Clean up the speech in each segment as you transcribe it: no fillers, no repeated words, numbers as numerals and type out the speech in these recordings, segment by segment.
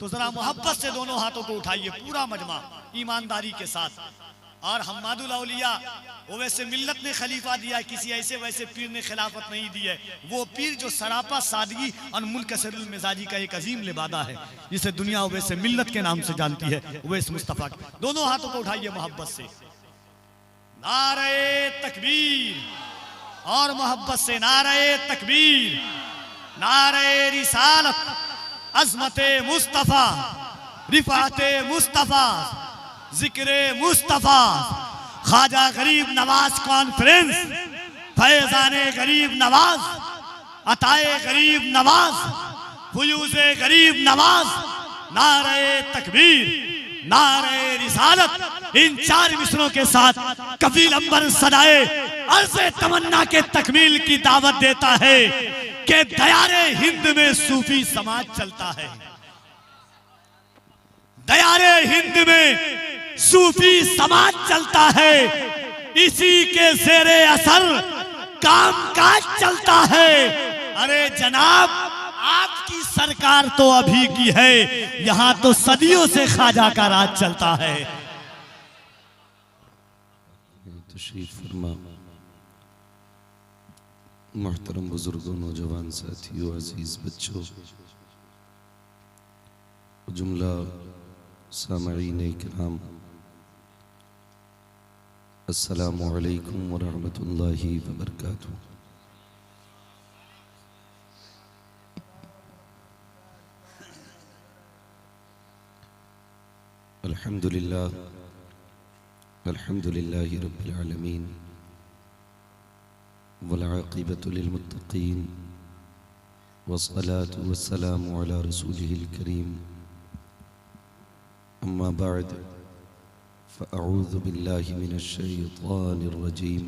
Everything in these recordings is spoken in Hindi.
तो जरा मोहब्बत से दोनों हाथों को उठाइए, पूरा मजमा ईमानदारी के साथ। और हम्मादुल औलिया वो वैसे मिल्लत ने खलीफा दिया, किसी ऐसे वैसे पीर ने खिलाफत नहीं दी है। वो पीर जो सरापा सादगी और मुनकसरुल मिजाजी का एक अजीम लिबादा है, जिसे दुनिया वैसे मिल्लत के नाम से जानती है, वैसे मुस्तफ़ा। दोनों हाथों को उठाइए मोहब्बत से, नारे तकबीर, और मोहब्बत से नारे तकबीर, नारे रिसालत, अज़मते मुस्तफ़ा, रिफ़ाते मुस्तफ़ा, जिक्रे मुस्तफ़ा, ख्वाजा गरीब नवाज कॉन्फ्रेंस, फैज़ाने गरीब नवाज, अताए गरीब नवाज, फुयूज़े गरीब नवाज, नारे तकबीर, नारे रिसालत। इन 4 मिसरों के साथ कफील अंबर सदाए अर्ज़े तमन्ना के तकमील की दावत देता है कि दयारे हिंद में सूफी समाज चलता है। दयारे हिंद में सूफी समाज चलता है, इसी के ज़ेरे असर काम काज चलता है। अरे जनाब, आपकी सरकार तो अभी की है, यहां तो सदियों से ख्वाजा का राज चलता है। तशरीफ फरमा मोहतरम बुजुर्गों, नौजवान साथियों, अजीज बच्चों, जुमला सामईन इकराम, अस्सलामु अलैकुम व रहमतुल्लाहि व बरकातुहू। अल्हम्दुलिल्लाह, अल्हम्दुलिल्लाहि रब्बिल आलमीन, वल आक़िबतु लिल मुत्तक़ीन, वस्सलातु वस्सलामु अला रसूलिहिल करीम, अम्मा बअद, फ़अऊज़ु बिल्लाहि मिनश शैतानिर रजीम,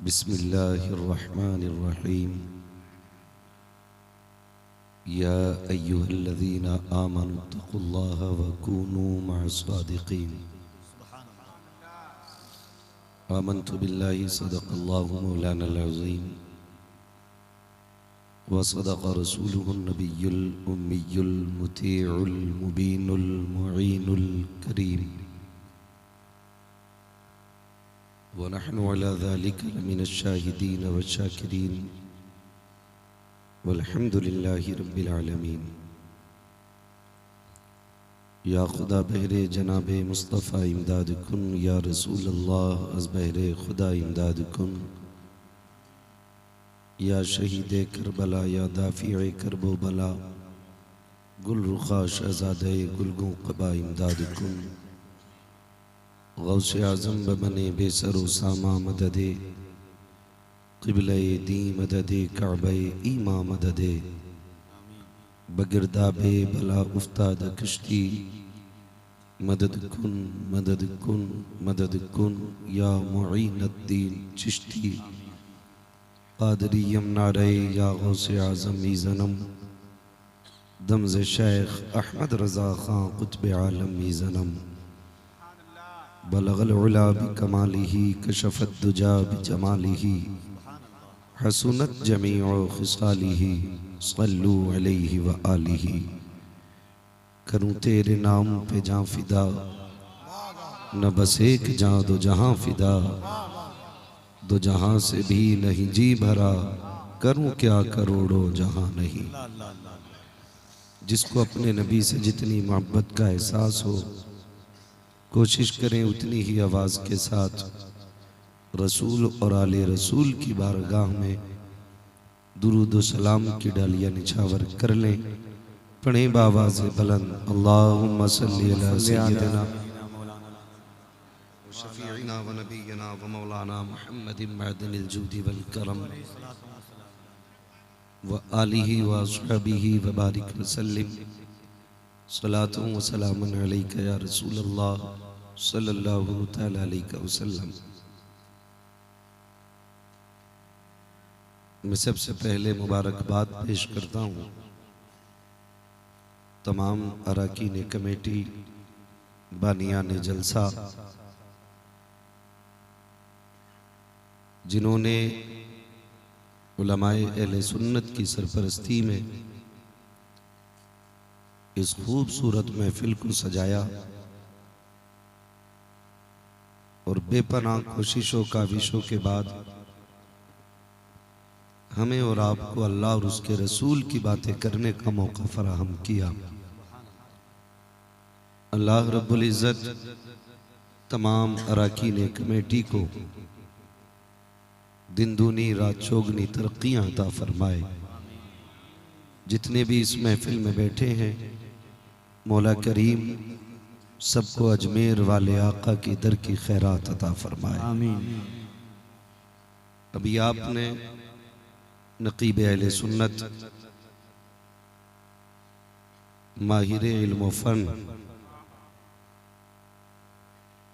बिस्मिल्लाहिर रहमानिर रहीम। या अय्युहल्लज़ीना आमनु तक़ुल्लाहा व कूनू मअस्सादिक़ीन। आमन्तु बिल्लाहि सदक़ल्लाहु मौलानल अज़ीम व सदक़ रसूलुहुन नबियुल उम्मियुल मुतीउल मुबीनुल मुईनुल करीम व नहनु अला ज़ालिका लमिनश शाहिदीन व शाकिरीन वल्हम्दुलिल्लाहि रब्बिल आलमीन। या खुदा बहरे जनाबे मुस्तफ़ा इमदाद कुन, या रसूल अल्लाह अज़ बहरे खुदा इमदाद कुन। या शहीद करबला, या दाफ़िए करबो बला, गुल रुखा शहज़ादे गुलगो क़बा इमदाद कुन। गौसे आज़म बमने बेसरो सामा मददे, क़िबले दी मददे काबे ईमा मददे, बगिरदाबे भला उफ्ताद कश्ती, मदद कुन मदद कुन मदद कुन, या मुईनुद्दीन चिश्ती क़ादरी यमनारे, या गौसे आज़म ई ज़नम, दमज़े शेख अहमद रज़ा ख़ां क़ुत्ब आलम ई ज़नम। बलग़ल उला बिकमालिही, कशफ़त दुजा बिजमालिही, हसनत जमीउ खिसालिही, सल्लू अलैहि व आलिही। करूँ तेरे नाम पे जाँ फिदा, न बस एक जाँ दो जहाँ फिदा, दो जहाँ से भी नहीं जी भरा, करूँ क्या करोड़ों जहाँ नहीं। जिसको अपने नबी से जितनी मोहब्बत का एहसास हो, कोशिश करें उतनी ही आवाज़ के साथ रसूल और आले रसूल की बारगाह में दुरूद व सलाम की डालियाँ निछावर कर लें। पढ़ें बावाज़ बुलंद, अल्लाहुम्मा सल्ली अला सय्यिदिना व शफ़ीइना व नबिय्यिना व मौलाना मुहम्मदिन मअदनिल जूदि वल करम व आलिहि व अस्हाबिहि व बारिक व सल्लिम। सलातुन व सलामुन अलैका या रसूलल्लाह सल्लल्लाहु तआला अलैहि वसल्लम। मैं सबसे पहले मुबारकबाद पेश करता हूँ तमाम अरकान कमेटी, बानियान जलसा, जिन्होंने उलमाए अहले सुन्नत की सरपरस्ती में इस खूबसूरत महफिल को सजाया और बेपनाह कोशिशों का विशों के बाद हमें और आपको अल्लाह और उसके रसूल की बातें करने का मौका फराहम किया। अल्लाह रब्बुल इज़्ज़त तमाम अरकान कमेटी को दिन दूनी रात चौगनी तरक्कियां अता फरमाए। जितने भी इस महफिल में बैठे हैं मौला करीम सबको अजमेर वाले आका की दर की खैरात अता फरमाए। आमीन। अभी आपने नकीब अहले सुन्नत माहिर इल्म फ़न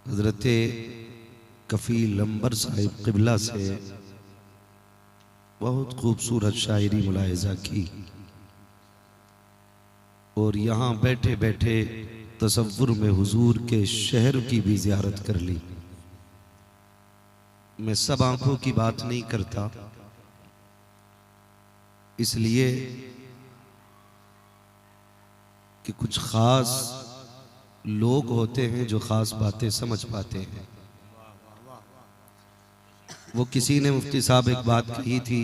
हज़रत कफ़ील अंबर साहिब क़िबला से बहुत खूबसूरत शायरी मुलाहिज़ा की और यहाँ बैठे बैठे तसव्वुर में हुजूर के शहर की भी ज़ियारत कर ली। मैं सब आंखों की बात नहीं करता, इसलिए कि कुछ ख़ास लोग होते हैं जो ख़ास बातें समझ पाते हैं। वो किसी ने मुफ्ती साहब एक बात कही थी,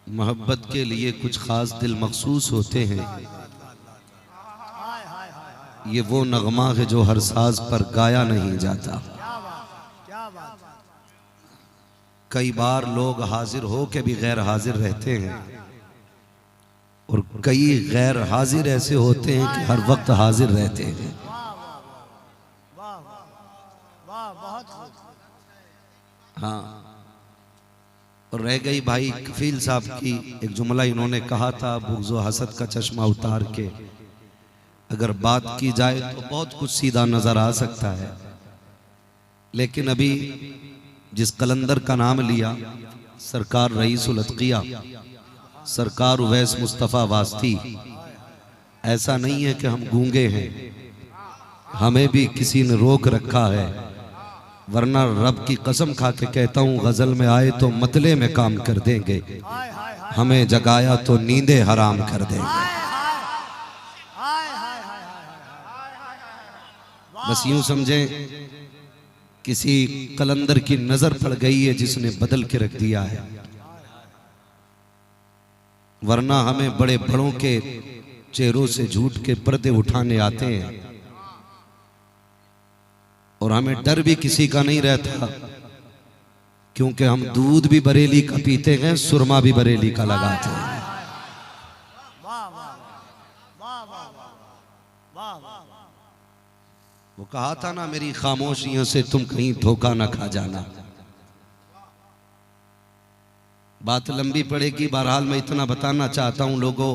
मोहब्बत के लिए कुछ खास दिल मखसूस होते हैं। ये वो नगमा है जो हर साज पर गाया नहीं जाता। कई बार लोग हाजिर हो के भी गैर हाजिर रहते हैं और कई गैर हाजिर ऐसे होते हैं कि हर वक्त हाजिर रहते हैं। हाँ, और रह गई भाई कफील साहब की एक जुमला इन्होंने कहा था, बुग़्ज़ व हसद का चश्मा उतार के अगर बात की जाए तो बहुत कुछ सीधा नजर आ सकता है, लेकिन अभी जिस कलंदर का नाम लिया सरकार रईसुल अत्क़िया सरकार उवैस मुस्तफ़ा वास्ती, ऐसा नहीं है कि हम गूंगे हैं, हमें भी किसी ने रोक रखा है, वरना रब की कसम खा के कहता हूँ गजल में आए तो मतले में काम कर देंगे, हमें जगाया तो नींदे हराम कर देंगे। बस यूं समझें किसी कलंदर की नजर पड़ गई है जिसने बदल के रख दिया है, वरना हमें बड़े बड़ों के चेहरों से झूठ के पर्दे उठाने आते हैं और हमें डर भी किसी का नहीं रहता, क्योंकि हम दूध भी बरेली का पीते हैं, सुरमा भी बरेली का लगाते हैं। वो कहा था ना, मेरी खामोशियों से तुम कहीं धोखा ना खा जाना। बात लंबी पड़ेगी, बहरहाल मैं इतना बताना चाहता हूं लोगों,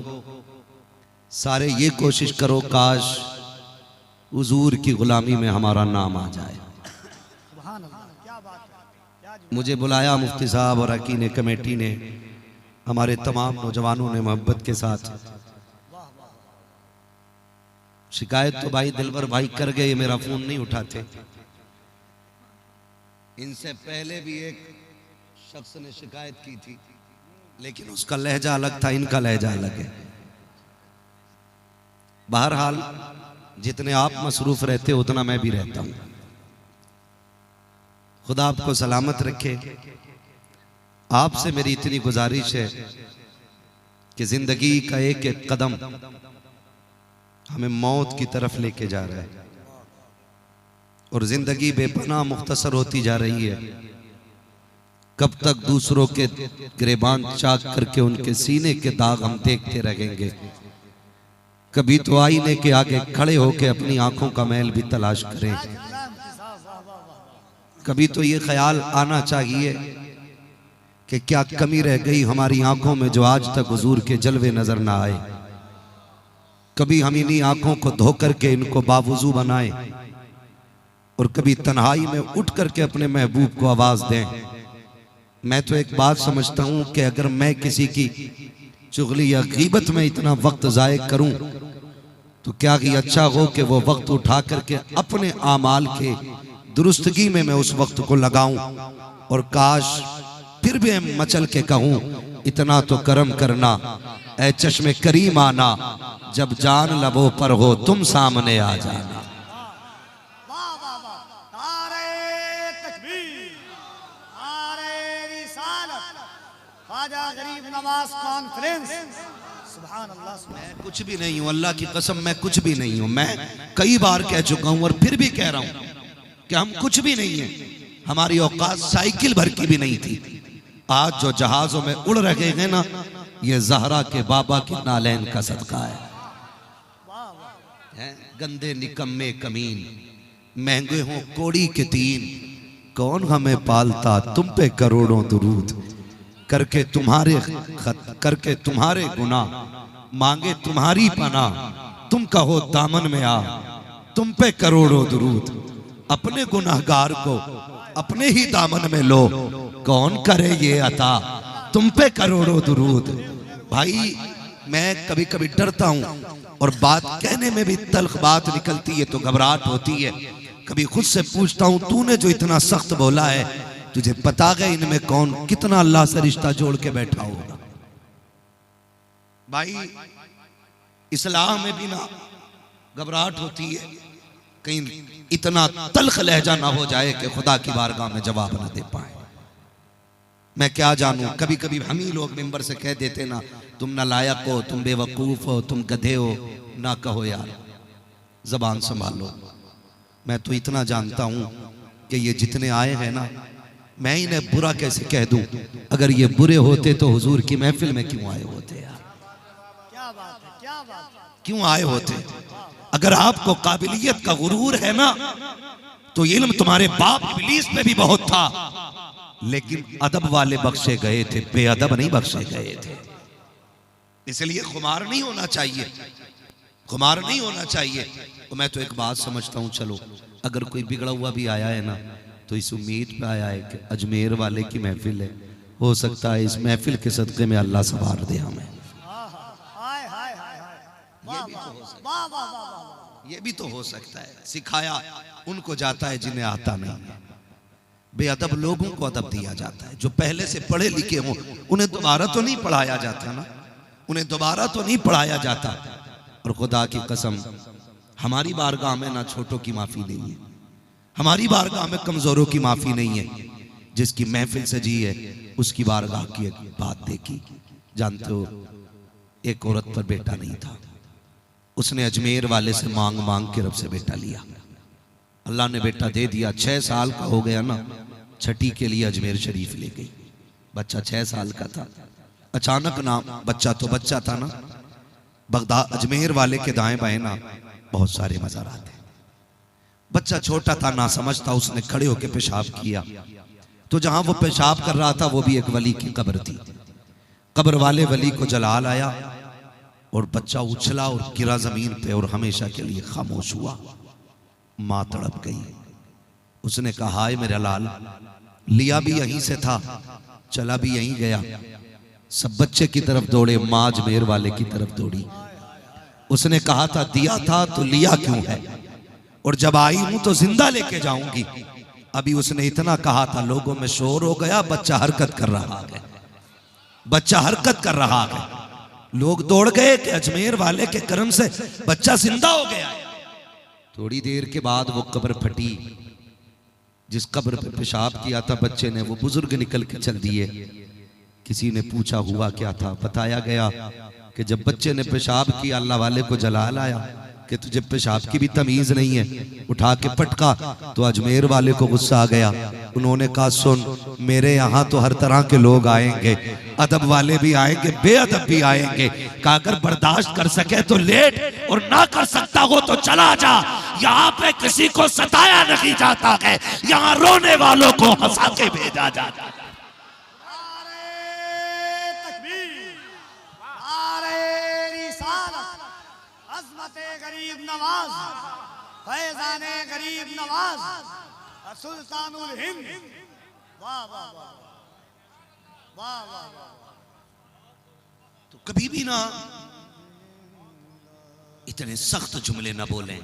सारे ये कोशिश करो काश हुजूर की गुलामी में हमारा नाम आ जाए। मुझे बुलाया मुफ्ती साहब और अरकान कमेटी ने, हमारे तमाम नौजवानों ने मोहब्बत के साथ। शिकायत तो भाई दिलबर भाई कर गए, मेरा फोन नहीं उठाते। इनसे पहले भी एक शख्स ने शिकायत की थी, लेकिन उसका लहजा अलग था, इनका लहजा अलग है। बहरहाल जितने आप मसरूफ रहते उतना मैं भी रहता हूं। खुदा आपको सलामत रखे। आपसे मेरी इतनी गुजारिश है कि जिंदगी का एक एक कदम हमें मौत की तरफ लेके जा रहा है और जिंदगी बेपनाह मुख्तसर होती जा रही है। कब तक दूसरों के गिरेबान चाक करके उनके सीने के दाग हम देखते रहेंगे? कभी तो आईने के आगे खड़े होकर अपनी आंखों का मैल भी तलाश करें। कभी तो ये ख्याल आना चाहिए कि क्या कमी रह गई हमारी आंखों में जो आज तक हुजूर के जलवे नजर ना आए। कभी हम इन्हीं आंखों को धो करके इनको बावुजू बनाएं और कभी तन्हाई में उठ करके अपने महबूब को आवाज दें। मैं तो एक बात समझता हूं कि अगर मैं किसी की चुगली या गीबत में इतना वक्त ज़ाय करूं तो क्या ही अच्छा हो कि वो वक्त उठा करके अपने आमाल के दुरुस्तगी में मैं उस वक्त को लगाऊं और काश फिर भी मचल के कहूं इतना तो करम करना, ऐ चश्मे करीम आना, जब जान लबों पर हो तुम सामने आ जाना। वाह वाह वाह, नारे तकबीर, नारे रिसालत, ख्वाजा गरीब नवाज कॉन्फ्रेंस। सुभान अल्लाह, सुभान मैं कुछ भी नहीं हूँ, अल्लाह की कसम मैं कुछ भी नहीं हूँ। मैं कई बार कह चुका हूँ और फिर भी कह रहा हूँ कि हम कुछ भी नहीं हैं। हमारी औकात साइकिल भर की भी नहीं थी। आज जो जहाजों में उड़ रहे हैं ना, ये जहरा के बाबा की नालैन का सदका है। गंदे निकम्मे कमीन, महंगे हों कोड़ी के तीन, कौन हमें पालता तुम पे करोड़ों दुरूद, करके तुम्हारे गुनाह, मांगे तुम्हारी पनाह, तुम कहो दामन में आ, तुम पे करोड़ों दुरूद, अपने गुनाहगार को अपने ही दामन में लो, कौन करे ये अता, तुम पे करोड़ों दुरूद। भाई मैं कभी कभी डरता हूं और बात कहने में भी तल्ख बात निकलती है तो घबराहट होती है। कभी खुद से पूछता हूं, तूने जो इतना सख्त बोला है, तुझे पता है इनमें कौन कितना अल्लाह से रिश्ता जोड़ के बैठा होगा। भाई इस्लाम में भी ना घबराहट होती है, कहीं इतना तल्ख लहजा ना हो जाए कि खुदा की बारगाह में जवाब ना दे पाए। मैं क्या जानूं, कभी कभी हम ही लोग मिंबर से कह देते ना, तुम नालायक हो, तुम बेवकूफ हो, तुम गधे हो। ना कहो यार, जबान संभालो। मैं तो इतना जानता हूं कि ये जितने आए हैं ना, मैं इन्हें बुरा कैसे कह दूं। अगर ये बुरे होते तो हुजूर की महफिल में क्यों आए होते यार? क्या बात है, क्या बात है। क्यों आए होते? अगर आपको काबिलियत का गुरूर है ना, तो इल्म तुम्हारे बाप इब्लीस में भी बहुत था, लेकिन अदब वाले बख्शे गए थे, बेअदब नहीं बख्शे गए थे। इसलिए खुमार नहीं होना चाहिए, खुमार नहीं होना चाहिए। तो मैं तो एक बात समझता हूं, चलो अगर कोई बिगड़ा हुआ भी आया है ना, तो इस उम्मीद पे आया है कि अजमेर वाले की महफिल है, हो सकता है इस महफिल के सदक़े में अल्लाह संवार दे हमें। हाय हाय हाय हाय, वाह वाह वाह वाह, ये भी तो हो सकता है। सिखाया उनको जाता है जिन्हें आता नहीं है, बेअदब लोगों को अदब दिया जाता है। जो पहले से पढ़े लिखे हों उन्हें दोबारा तो नहीं पढ़ाया जाता ना, उन्हें दोबारा तो नहीं पढ़ाया जाता। और खुदा की कसम, हमारी बारगाह में ना छोटों की माफी नहीं है, हमारी बारगाह में कमजोरों की माफी नहीं है। जिसकी महफिल सजी है उसकी बारगाह की एक बात देखी। जानते हो, एक औरत पर बेटा नहीं था, उसने अजमेर वाले से मांग मांग के रब से बेटा लिया। अल्लाह ने बेटा दे दिया। 6 साल का हो गया ना, छठी के लिए अजमेर शरीफ ले गई। बच्चा 6 साल का था। अचानक ना, बच्चा तो बच्चा था ना, बगदाद अजमेर वाले के दाएं बाएं ना बहुत सारे मज़ार आते। बच्चा छोटा था, ना समझता, उसने खड़े होकर पेशाब किया। तो जहां वो पेशाब कर रहा था वो भी एक वली की कब्र थी। कब्र वाले वली को जलाल आया और बच्चा उछला और गिरा जमीन पे और हमेशा के लिए खामोश हुआ। माँ तड़प गई। उसने कहा, हाय मेरा लाल, लिया भी यहीं से था, चला भी यहीं गया। सब बच्चे की तरफ दौड़े, माँ अजमेर वाले की तरफ दौड़ी। उसने कहा था, दिया था तो लिया क्यों है, और जब आई हूं तो जिंदा लेके जाऊंगी। अभी उसने इतना कहा था, लोगों में शोर हो गया, बच्चा हरकत कर रहा है, बच्चा हरकत कर रहा है। लोग दौड़ गए कि अजमेर वाले के करम से बच्चा जिंदा हो गया। थोड़ी देर के बाद वो कब्र फटी। जिस कब्र पे पेशाब किया था बच्चे ने, वो बुजुर्ग निकल के चल दिए। किसी ने पूछा हुआ क्या था, बताया गया कि जब बच्चे ने पेशाब किया, अल्लाह वाले को जलाल आया कि तुझे पेशाब की भी तमीज नहीं है, उठा के पटका। तो अजमेर वाले को गुस्सा आ गया। उन्होंने कहा, सुन, मेरे यहाँ तो हर तरह के लोग आएंगे, अदब वाले भी आएंगे, बेअदब भी आएंगे। कहा, अगर बर्दाश्त कर सके तो लेट, और ना कर सकता हो तो चला जा। यहाँ पे किसी को सताया नहीं जाता है, यहाँ रोने वालों को हंसा के भेजा जाता है। गरीब नवाज, फैजाने गरीब नवाज, सुल्तानुल हिंद। वाह वाह वाह वाह वाह वाह। तो कभी भी ना इतने सख्त जुमले ना बोलें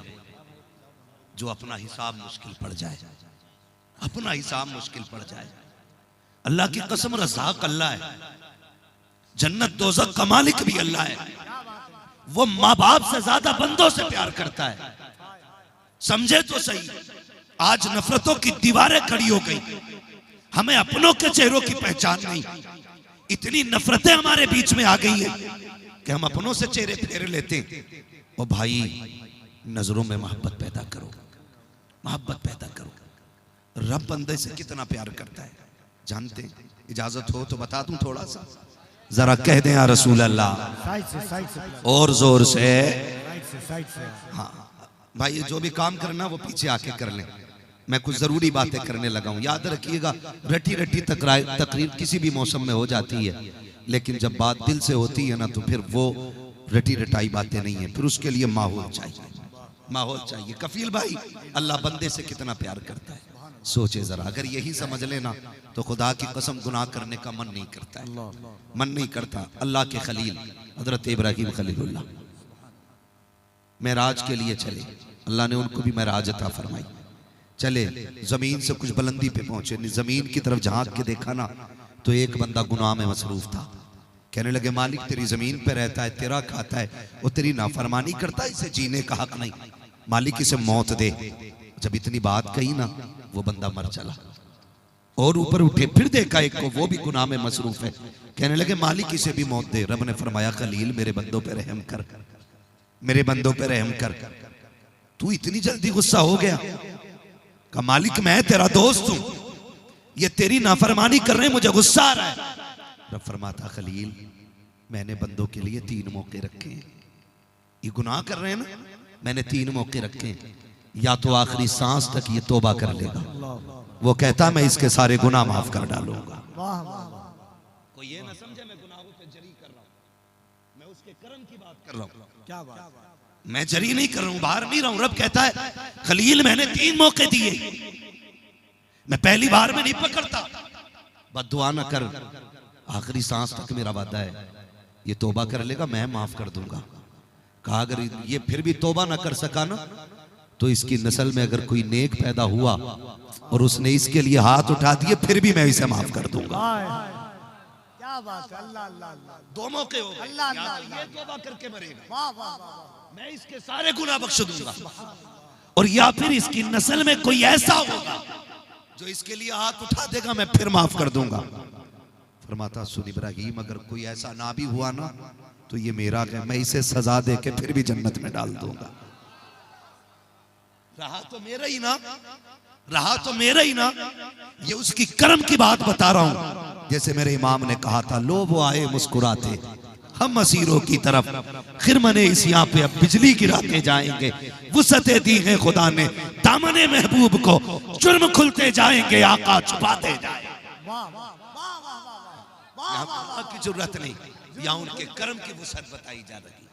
जो अपना हिसाब मुश्किल पड़ जाए, अपना हिसाब मुश्किल पड़ जाए। अल्लाह की कसम, रज़ाक अल्लाह है, जन्नत दोज़ख का मालिक भी अल्लाह है। वो माँ बाप से ज्यादा बंदों से प्यार करता है। समझे तो सही, आज नफरतों की दीवारें खड़ी हो गई, हमें अपनों के चेहरों की पहचान नहीं। इतनी नफरतें हमारे बीच में आ गई है कि हम अपनों से चेहरे फेर लेते हैं। ओ भाई, नजरों में मोहब्बत पैदा करो, मोहब्बत पैदा करो। रब बंदे से कितना प्यार करता है जानते हैं? इजाजत हो तो बता दूं थोड़ा सा, जरा कह दें या रसूल अल्लाह और जोर से। हाँ भाई, जो भी काम करना वो पीछे आके कर लें, मैं कुछ जरूरी बातें करने लगा हूं। याद रखिएगा, रटी रटी तकरीर किसी भी मौसम में हो जाती है, लेकिन जब बात दिल से होती है ना तो फिर वो रटी रटाई बातें नहीं है, फिर उसके लिए माहौल चाहिए, माहौल चाहिए। कफील भाई, अल्लाह बंदे से कितना प्यार करता है, सोचे जरा। अगर यही समझ लेना तो खुदा की कसम गुनाह करने का मन नहीं करता है, मन नहीं करता। अल्लाह के खलील हजरत इब्राहिम खलीलुल्लाह मेराज के लिए चले, अल्लाह ने उनको भी मेराज अता फरमाई। चले, जमीन से कुछ बुलंदी पे पहुंचे, जमीन की तरफ झांक के देखा ना तो एक बंदा गुनाह में मसरूफ था। कहने लगे, मालिक तेरी जमीन पे रहता है, तेरा खाता है, वो तेरी नाफरमानी करता है, इसे जीने का हक नहीं, मालिक इसे मौत दे। जब इतनी बात कही ना, वो बंदा मर चला। और ऊपर उठे, फिर देखा एक को, वो भी गुनाह में मसरूफ है। कहने लगे, मालिक इसे भी मौत दे। रब ने फरमाया, खलील मेरे बंदों पे रहम कर, मेरे बंदों पे रहम कर। तू इतनी जल्दी गुस्सा हो गया? कहा, मालिक मैं तेरा दोस्त हूं, ये तेरी नाफरमानी कर रहे हैं, मुझे गुस्सा आ रहा है। रब फरमाता, खलील मैंने बंदों के लिए 3 मौके रखे हैं, ये गुनाह कर रहे हैं ना, मैंने 3 मौके रखे हैं। या तो आखिरी सांस तक ये तौबा कर लेगा, वो कहता मैं इसके सारे गुनाह माफ कर डालूंगा। कोई ये ना समझे मैं गुनाहों पे जरी कर रहा हूं, मैं उसके कर्म की बात कर रहा हूं। क्या बात? मैं जरी नहीं कर रहा हूं, बाहर नहीं रहा हूं। रब कहता है, खलील मैंने 3 मौके दिए, मैं पहली बार में नहीं पकड़ता। बद्दुआ न कर, आखिरी सांस तक मेरा वादा है, ये तौबा कर लेगा मैं माफ कर दूंगा। कहा, अगर ये फिर भी तौबा ना कर सका ना तो इसकी नस्ल में अगर कोई नेक पैदा हुआ और उसने इसके लिए हाथ उठा दिए, फिर भी मैं इसे माफ कर दूंगा। क्या बात है, अल्लाह अल्लाह अल्लाह। 2 मौके हो गए, या तो ये तौबा करके मरेगा, मैं इसके सारे गुनाह बख्श दूंगा, और या फिर इसकी नस्ल में कोई ऐसा होगा जो इसके लिए हाथ उठा देगा, मैं फिर माफ कर दूंगा। फरमाता, सुन इब्राहिम, अगर कोई ऐसा ना भी हुआ ना तो ये मेरा है, मैं इसे सजा दे के फिर भी जन्नत में डाल दूंगा। रहा तो मेरा ही ना, रहा तो मेरा ही ना, ये उसकी कर्म की बात बता रहा हूं। जैसे मेरे इमाम ने कहा था, लोग वो आए मुस्कुराते हम असीरों की तरफ, खिरमने इस यहाँ पे अब बिजली गिराते जाएंगे। वुसअतें दी है खुदा ने दामने महबूब को, जुर्म खुलते जाएंगे आका छुपाते जाएंगे। यहाँ की जरूरत नहीं, यहाँ उनके कर्म की वुसअत बताई जा रही है।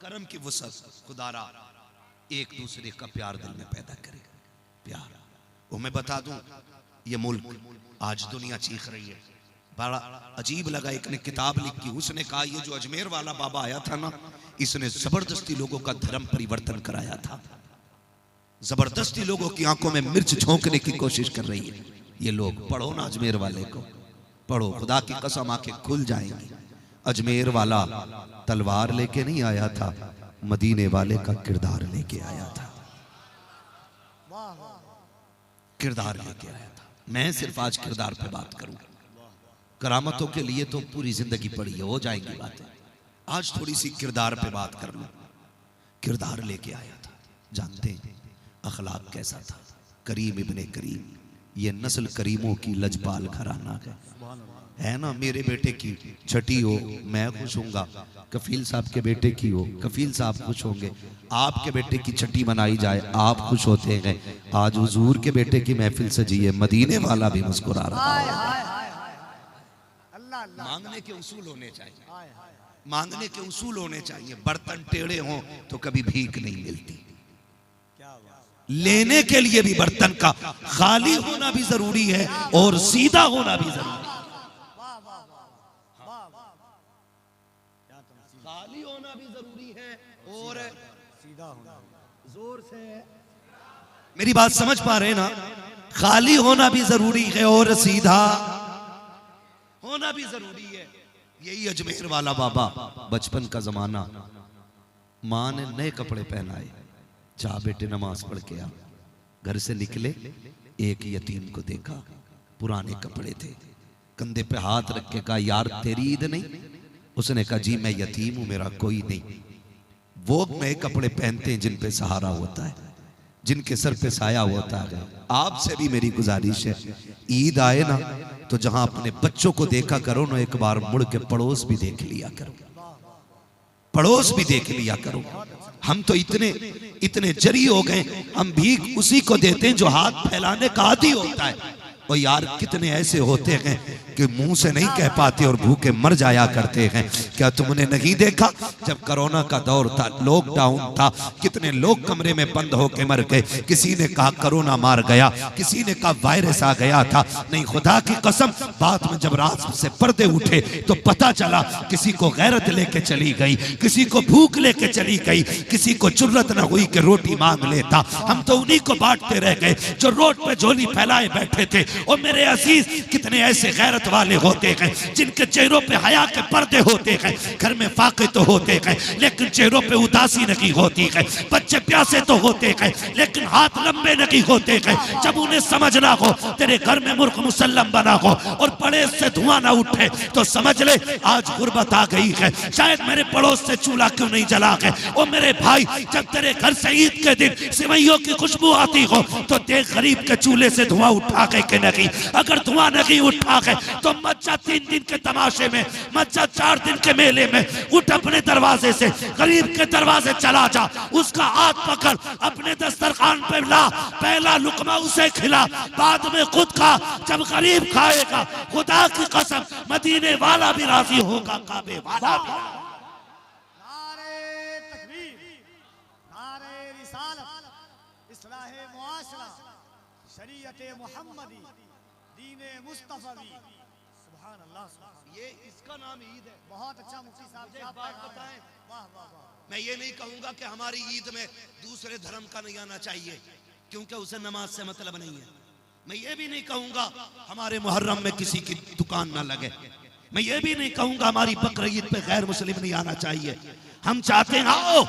कर्म की वुसअत खुदारा एक दूसरे का प्यार दिल में पैदा करे, प्यार। वो मैं बता दूं, ये मुल्क आज दुनिया चीख रही है। बड़ा अजीब लगा, एक ने किताब लिखी, उसने कहा ये जो अजमेर वाला बाबा आया था ना, इसने जबरदस्ती लोगों का धर्म परिवर्तन कराया था, जबरदस्ती लोगों की आंखों में मिर्च झोंकने की कोशिश कर रही है। ये लोग पढ़ो ना अजमेर वाले को, पढ़ो, खुदा की कसम आंखें खुल जाएंगी। अजमेर वाला तलवार लेके नहीं आया था, मदीने वाले का किरदार लेके आया था, किरदार लेके आया था। मैं सिर्फ आज किरदार पे बात करूंगा, करामतों के लिए तो पूरी जिंदगी पड़ी है, हो जाएंगी बातें। आज थोड़ी सी किरदार पे बात कर लूं। किरदार लेके आया था, जानते हैं अखलाक कैसा था? करीम इब्ने करीम, ये नस्ल करीमों की लजपाल घराना है ना। मेरे बेटे की छठी हो मैं खुश होऊंगा, कफील साहब के बेटे की हो कफील साहब खुश होंगे, आपके बेटे की छठी मनाई जाए आप खुश होते हैं। आज हुजूर के बेटे की महफिल सजी है, मदीने वाला भी मुस्कुरा रहा है। मांगने के उसूल होने चाहिए, मांगने के उसूल होने चाहिए। बर्तन टेढ़े हों तो कभी भीख नहीं मिलती, लेने के लिए भी बर्तन का खाली होना भी जरूरी है और सीधा होना भी जरूरी है। खाली होना भी जरूरी है और सीधा होना। जोर से मेरी बात समझ पा रहे हैं ना? खाली होना भी जरूरी है और सीधा होना भी जरूरी है। यही अजमेर वाला बाबा, बचपन का जमाना, माँ ने नए कपड़े पहनाए, जा बेटे नमाज पढ़ के आ। घर से निकले, एक यतीम को देखा, पुराने कपड़े थे, कंधे पे हाथ रख के कहा यार तेरी ईद नहीं? उसने कहा जी मैं यतीम हूं, मेरा कोई नहीं। वो नए कपड़े पहनते हैं जिन पे सहारा होता है, जिनके सर पे साया होता है। आपसे भी मेरी गुजारिश है, ईद आए ना तो जहां अपने बच्चों को देखा करो ना, एक बार मुड़ के पड़ोस भी देख लिया करो, पड़ोस भी देख लिया करो। हम तो इतने जरी हो गए, हम भीख उसी को देते हैं जो हाथ फैलाने का आदी होता है। और यार कितने ऐसे होते हैं कि मुंह से नहीं कह पाते और भूखे मर जाया करते हैं। क्या तुमने नहीं देखा जब कोरोना का दौर था, लॉकडाउन था, कितने लोग कमरे में बंद होकर मर गए। किसी ने कहा कोरोना मार गया, किसी ने कहा वायरस आ गया था। नहीं, खुदा की कसम, बाद में जब रात से पर्दे उठे तो पता चला किसी को गैरत लेके चली गई, किसी को भूख लेके चली गई, किसी को जुर्रत न हुई कि रोटी मांग लेता। हम तो उन्हीं को बांटते रह गए जो रोड पे झोली फैलाए बैठे थे। और मेरे अजीज, कितने ऐसे गैरत वाले होते हैं जिनके चेहरों पे हया के पर्दे होते हैं। घर में फाके तो होते हैं लेकिन चेहरों पे उदासी नहीं होती है। बच्चे प्यासे तो होते हैं लेकिन हाथ लंबे नहीं होते हैं। जब उन्हें समझना हो तेरे घर में मुर्ख मुसल्लम बना हो और बड़े से धुआं ना उठे तो समझ ले आज गुर्बत आ गई है। शायद मेरे पड़ोस से चूल्हा क्यों नहीं जला है। और मेरे भाई, जब तेरे घर से ईद के दिन सिवैयों की खुशबू आती हो तो देख गरीब के चूल्हे से धुआं उठा के कि नहीं। अगर धुआं नहीं उठा है तो मत जा 3 दिन के तमाशे में, मत जा 4 दिन के मेले में। उठ अपने दरवाजे से, गरीब के दरवाजे चला जा, उसका हाथ पकड़, अपने दस्तरखान पे ला, पहला लुकमा उसे खिला, बाद में खुद खा। जब गरीब खाएगा खुदा की कसम मदीने वाला भी राजी होगा, काबे वाला भी। नारे तकबीर, नारे रिसालत, इस्लाहे मुआशरा, शरीयते मुहम्मदी, दीने मुस्तफवी। सुभान अल्लाह, ये इसका नाम ईद है। बहुत अच्छा मुफ्ती साहब जी, एक बात बताएं, वाह वाह वाह। मैं ये नहीं कहूंगा कि हमारी ईद में दूसरे धर्म का नहीं आना चाहिए, क्योंकि उसे नमाज से मतलब नहीं है। मैं ये भी नहीं कहूंगा हमारे मुहर्रम में किसी की दुकान ना लगे। मैं ये भी नहीं कहूंगा हमारी बकरीद ईद पे गैर मुस्लिम नहीं आना चाहिए। हम चाहते हैं आओ,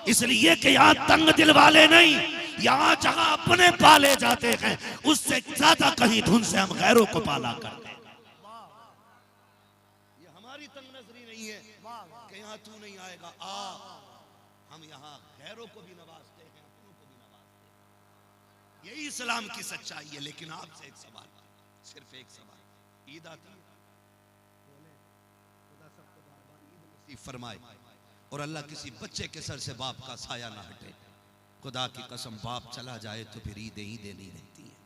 इसलिए कि यहाँ तंग दिल वाले नहीं, यहाँ जहाँ अपने पाले जाते हैं उससे ज्यादा कहीं धुन से हम गैरों को पाला करते हैं। ये हमारी तंग नजरी नहीं है कि यहाँ तू नहीं आएगा, आ। हम यहाँ गैरों को भी नवाजते हैं, अपनों को भी नवाजते हैं। यही इस्लाम की सच्चाई है। लेकिन आपसे एक सवाल, सिर्फ एक सवाल, ईद आती है, खुदा सबको बार-बार ईद नसीब फरमाए और अल्लाह किसी बच्चे के सर से बाप का साया ना हटे। खुदा की कसम, बाप चला जाए तो फिर ईदें नहीं रहती हैं,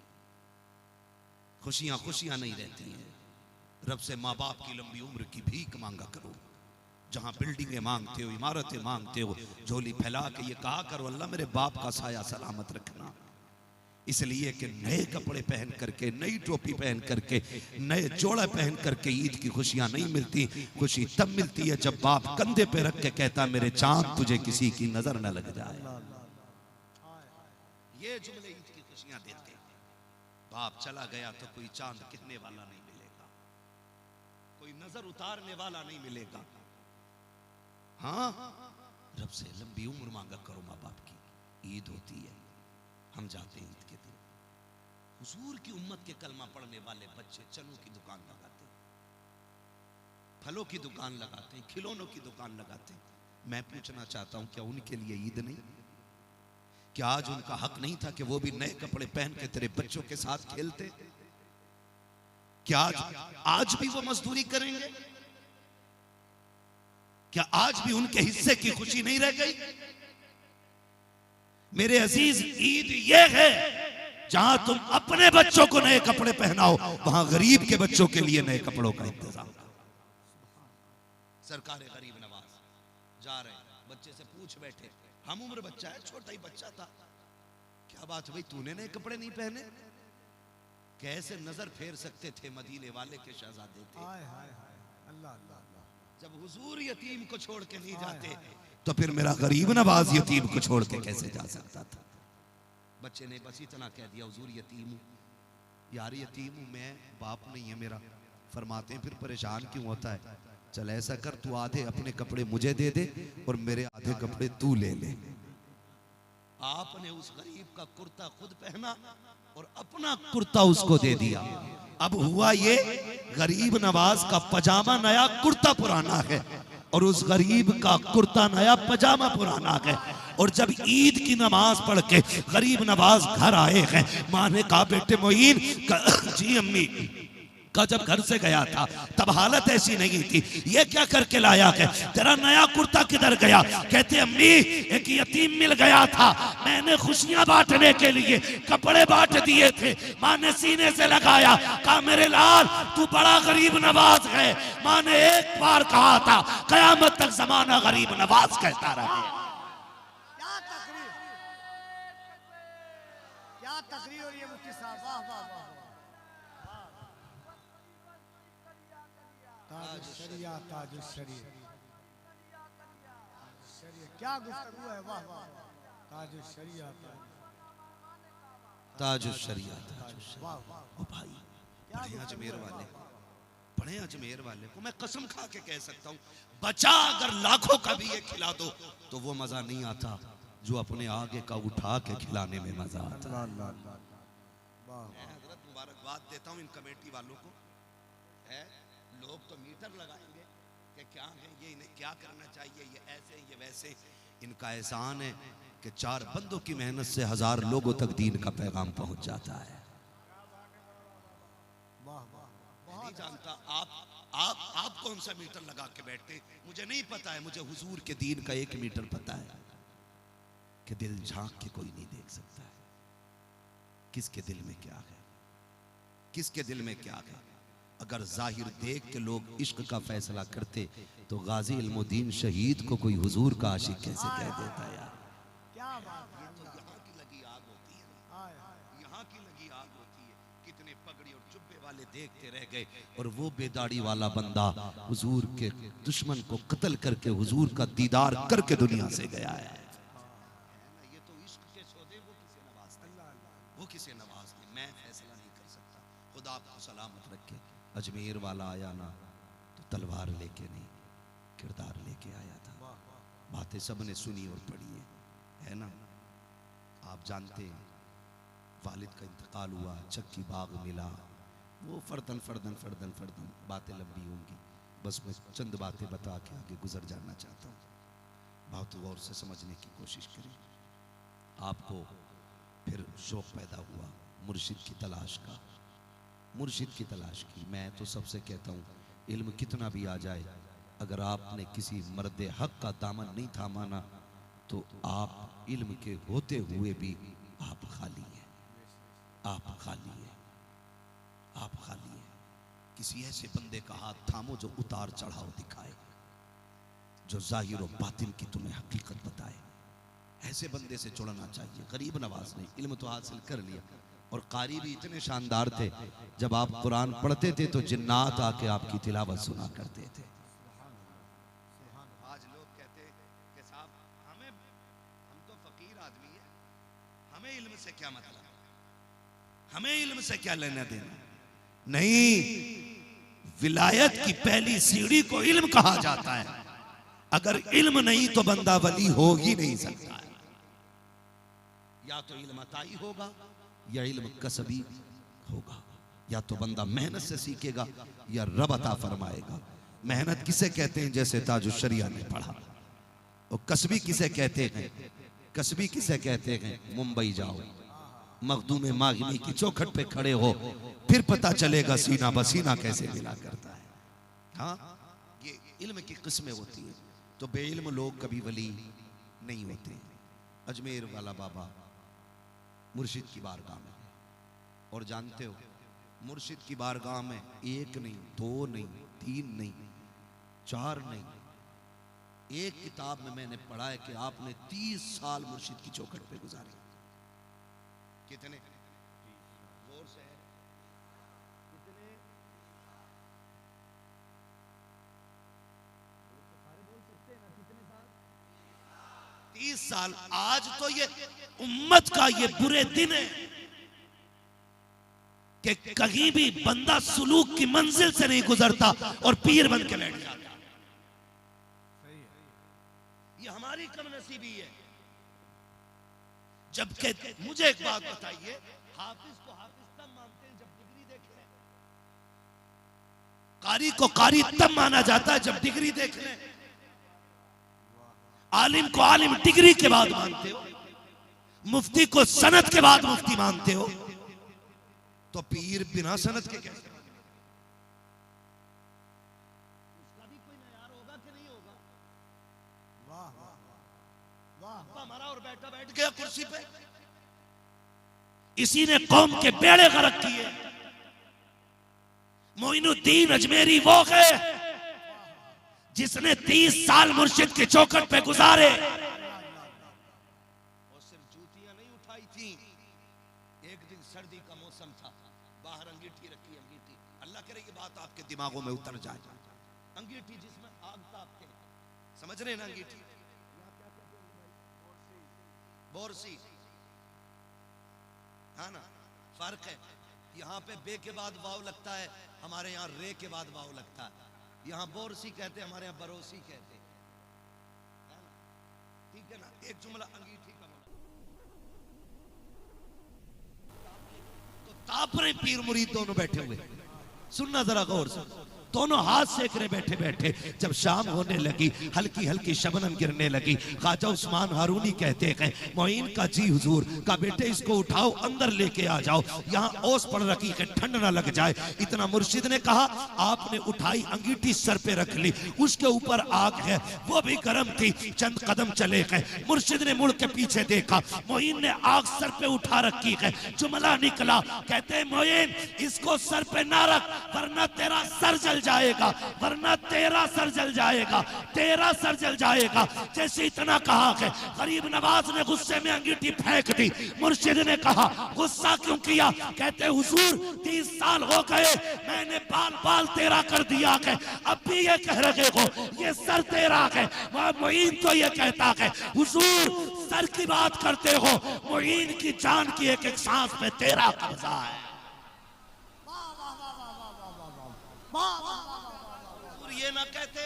खुशियां खुशियां नहीं रहती हैं। रब से माँ बाप की लंबी उम्र की भीख मांगा करो। जहां बिल्डिंगें मांगते हो, इमारतें मांगते हो, झोली फैला के ये कहा करो अल्लाह मेरे बाप का साया सलामत रखना। इसलिए कि नए कपड़े पहन करके, नई टोपी पहन करके, नए जोड़ा पहन करके ईद की खुशियां नहीं मिलती। खुशी तब मिलती है जब बाप कंधे पे रख के कहता मेरे चांद तुझे किसी की नजर न लग जाए। ये जुमले ईद की खुशियां देते हैं। बाप चला गया तो कोई चांद गिरने वाला नहीं मिलेगा, कोई नजर उतारने वाला नहीं मिलेगा। हाँ, रब से लंबी उम्र मांगा करो माँ बाप की। ईद होती है, हम जाते हैं ईद के दिन, हुजूर की उम्मत के कलमा पढ़ने वाले बच्चे चनों की दुकान लगाते हैं, फलों की दुकान लगाते हैं, खिलौनों की दुकान लगाते हैं। मैं पूछना चाहता हूं क्या उनके लिए ईद नहीं? क्या आज उनका हक नहीं था कि वो भी नए कपड़े पहन के तेरे बच्चों के साथ खेलते? क्या आज भी वो मजदूरी करेंगे? क्या आज भी उनके हिस्से की खुशी नहीं रह गई? मेरे अजीज, ईद ये है जहां तुम अपने बच्चों को नए कपड़े पहनाओ, वहां गरीब के बच्चों के लिए नए कपड़ों का इंतजाम करो। सरकार गरीब नवाज जा रहे हैं, बच्चे से पूछ बैठे, हम उम्र बच्चा है, छोटा ही बच्चा था, क्या बात भाई तूने नए कपड़े नहीं पहने? कैसे नजर फेर सकते थे मदीने वाले के शहजादे थे। अल्लाह अल्लाह, जब हुजूर यतीम को छोड़ के नहीं जाते तो फिर मेरा गरीब नवाज यतीम को छोड़ के कैसे जा सकता था? बच्चे ने बस इतना कह दिया हुजूर यतीम हूं। यार यतीम हूं मैं, बाप नहीं है मेरा। फरमाते हैं फिर परेशान क्यों होता है? चल ऐसा कर, तू आधे अपने कपड़े मुझे दे दे और मेरे आधे कपड़े तू ले ले। आपने उस गरीब का कुर्ता खुद पहना और अपना कुर्ता उसको दे दिया। अब हुआ ये, गरीब नवाज का पजामा नया, कुर्ता पुराना है, और उस गरीब का कुर्ता नया, पजामा पुराना है। और जब ईद की नमाज पढ़ के गरीब नवाज घर आए हैं, माँ ने कहा बेटे मोइन, जी अम्मी, का जब घर से गया था तब हालत ऐसी नहीं थी, ये क्या करके लाया है, तेरा नया कुर्ता किधर गया? कहते अम्मी एक यतीम मिल गया था, मैंने खुशियां बांटने के लिए कपड़े बांट दिए थे। माँ ने सीने से लगाया, कहा मेरे लाल तू बड़ा गरीब नवाज है। माँ ने एक बार कहा था, कयामत तक जमाना गरीब नवाज कहता रहे। क्या तकरीर हो रही है मुफ्ती साहब, वाह वाह वाह। ताजुशरिया ताजुशरिया क्या गुफ्तगू है, वाह वाह। ताजुशरिया ताजुशरिया वाह वाह। ओ भाई, पढ़े अजमेर वाले, पढ़े अजमेर वाले को मैं कसम खा के कह सकता हूँ, बचा अगर लाखों का भी ये खिला दो तो वो मजा नहीं आता जो अपने आगे का उठा के खिलाने में मजा आता। हजरत मुबारकबाद देता हूँ इन कमेटी वालों को। है लोग तो मीटर लगाएंगे कि क्या है ये, इन्हें क्या करना चाहिए, ये ऐसे ये वैसे। इनका एहसान है कि 4 बंदों की मेहनत से 1000 लोगों तक दीन का पैगाम पहुंच जाता है। नहीं जानता आप कौन सा मीटर लगा के बैठते, मुझे नहीं पता है। मुझे हुजूर के दीन का 1 मीटर पता है कि दिल झांक के कोई नहीं देख सकता है किसके दिल में क्या है, किसके दिल में क्या है। अगर जाहिर देख के लोग इश्क का फैसला करते तो गाजी इल्मुद्दीन शहीद को कोई हुजूर का आशिक कैसे कह देता यार। क्या बात है, तो यहाँ की लगी आग होती है ना, यहाँ की लगी आग होती है। कितने पगड़ी और जुब्बे वाले देखते रह गए और वो बेदाड़ी वाला बंदा हुजूर के दुश्मन को कत्ल करके हुजूर का दीदार करके दुनिया से गया है। ये तो इश्क के सौदे वो किसे नवाजते, वो किसे नवाजते, मैं फैसला नहीं कर सकता। खुदा आपको सलामत रखे। अजमेर वाला आया ना तो तलवार लेके नहीं, किरदार लेके आया था। बातें सब ने सुनी और पढ़ी है ना। आप जानते हैं वालिद का इंतकाल हुआ, चक्की बाग मिला, वो फर्दन फर्दन फर्दन फर्दन बातें लंबी होंगी, बस मैं चंद बातें बता के आगे गुजर जाना चाहता हूँ। बहुत गौर से समझने की कोशिश करें। आपको फिर शौक पैदा हुआ मुर्शिद की तलाश का, मुर्शिद की तलाश की। मैं तो सबसे कहता हूँ इल्म कितना भी आ जाए, अगर आपने किसी मर्द हक का दामन नहीं थामा ना तो आप इल्म के होते हुए भी आप खाली हैं, आप खाली हैं, आप खाली हैं। किसी ऐसे बंदे का हाथ थामो जो उतार चढ़ाव दिखाए, जो जाहिर और बातिन की तुम्हें हकीकत बताए। ऐसे बंदे से जुड़ना चाहिए। गरीब नवाज ने इल्म तो हासिल कर लिया और कारी भी इतने शानदार थे, जब आप कुरान पढ़ते थे तो जिन्नात आके आपकी तिलावत सुना करते थे। आज लोग कहते कि साहब हम तो फकीर आदमी है, हमें इल्म से क्या मतलब, हमें इल्म से क्या लेना देना। नहीं, विलायत की पहली सीढ़ी को इल्म कहा जाता है। अगर इल्म नहीं तो बंदा वली हो ही नहीं सकता है। या तो इल्म अताई होगा या इल्म कसबी होगा, या तो बंदा मेहनत से सीखेगा या रब अता फरमाएगा। मेहनत किसे कहते हैं, जैसे ताजुशरिया ने पढ़ा। और कसबी किसे कहते हैं, कसबी किसे कहते हैं, मुंबई जाओ, मखदूम मागनी की चौखट पे खड़े हो, फिर पता चलेगा सीना बसीना कैसे मिला करता है। हाँ, ये इल्म की किस्में होती है। तो बेइल्म लोग कभी वली नहीं होते। अजमेर वाला बाबा मुर्शिद की बारगाह में, और जानते हो मुर्शिद की बारगाह में 1 नहीं 2 नहीं 3 नहीं 4 नहीं, एक किताब में मैंने पढ़ा है कि आपने 30 साल मुर्शिद की चौखट पे गुजारे। कितने जोर से है, कितने 30 साल। आज तो ये उम्मत का ये बुरे दिन है कि कहीं भी बंदा सुलूक की मंजिल से नहीं गुजरता और पीर बन के बैठ जाता। ये हमारी कमनसीबी है। जबकि मुझे एक बात बताइए, हाफिज को हाफिज तब मानते हैं जब डिग्री देखे, कारी को कारी तब माना जाता है जब डिग्री देख ले, आलिम को आलिम डिग्री के बाद मानते हो, मुफ्ती को सनद के बाद मुफ्ती मानते हो, तो पीर बिना सनद के कैसे? उसका भी कोई नयार होगा कि नहीं होगा? वाह वाह वाह, हमारा और बेटा बैठ गया कुर्सी पे, इसी ने कौम के बेड़े गर्क किए। मोइनुद्दीन अजमेरी वो है जिसने 30 साल मुर्शिद के चौखट पे गुजारे और सिर्फ जूतियां नहीं उठाई थी। एक दिन सर्दी का मौसम था, बाहर अंगीठी रखी, अंगीठी, अल्लाह करे ये बात आपके दिमागों में उतर जाए, अंगीठी जिसमें आग तापते, समझ रहे ना अंगीठी, बोरसी, हाँ ना, फर्क है। यहाँ पे बे के बाद वाव लगता है, हमारे यहाँ रे के बाद वाव लगता है। यहाँ बोरसी कहते, हमारे यहाँ बरोसी कहते, है ना? ठीक है ना? एक जुमला अंगीठी का तो ताप रहे पीर मुरीद दोनों बैठे हुए, सुनना जरा गौर से, दोनों हाथ सेक रहे बैठे बैठे। जब शाम होने लगी, हल्की हल्की शबनम गिरने लगी, ख्वाजा उस्मान हारूनी कहते हैं, मोइन का जी हुजूर का बेटे इसको उठाओ अंदर लेके आ जाओ, यहाँ ओस पड़ रखी है ठंड ना लग जाए। इतना मुर्शिद ने कहा, आपने उठाई अंगीठी सर पे रख ली, उसके ऊपर आग है वो भी गर्म थी, चंद कदम चले गए, मुर्शिद ने मुड़ के पीछे देखा, मोइन ने आग सर पे उठा रखी है, जुमला निकला, कहते मोइन इसको सर पे ना रख वरना तेरा सर जल जाएगा, वरना तेरा सर जल जाएगा, तेरा सर जल जाएगा। जैसे इतना कहा कि गरीब नवाज ने गुस्से में अंगीठी फेंक दी। मुर्शिद ने कहा, गुस्सा क्यों किया? कहते हुजूर 30 साल हो गए मैंने बाल बाल तेरा कर दिया है, अब भी ये कह रहे हो ये सर तेरा है। मुईन तो ये कहता है हुजूर सर की बात करते हो, मुईन की जान की एक एक सांस पे तेरा कब्जा है। और ये ना कहते,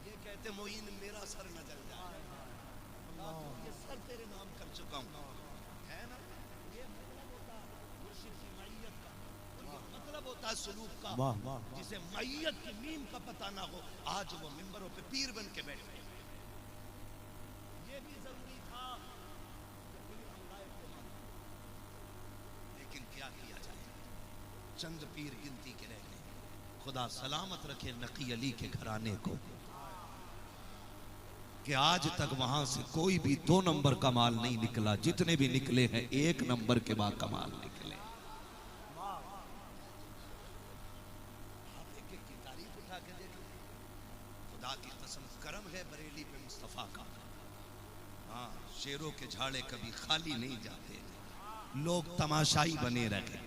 ये कहते मोइन मेरा सर न जल जाए, ये सर तेरे नाम कर चुका हूं, है ना? ये मतलब होता मुर्शिद की मैयत का, और ये मतलब होता है सुलूक का। जिसे मैयत की मीम का पता ना हो, आज वो मिंबरों पे पीर बन के बैठे। ये भी जरूरी था, लेकिन क्या किया जाए, चंद पीर गिनती के रह गए। खुदा सलामत रखे नकी अली के घराने को कि आज तक वहां से कोई भी 2 नंबर का माल नहीं निकला, जितने भी निकले हैं 1 नंबर के बाद कमाल निकले। आप एक की तारीफ उठा के देख, खुदा की कसम करम है बरेली पे मुस्तफा का। हाँ, शेरों के झाड़े कभी खाली नहीं जाते, लोग तमाशाई बने रहे।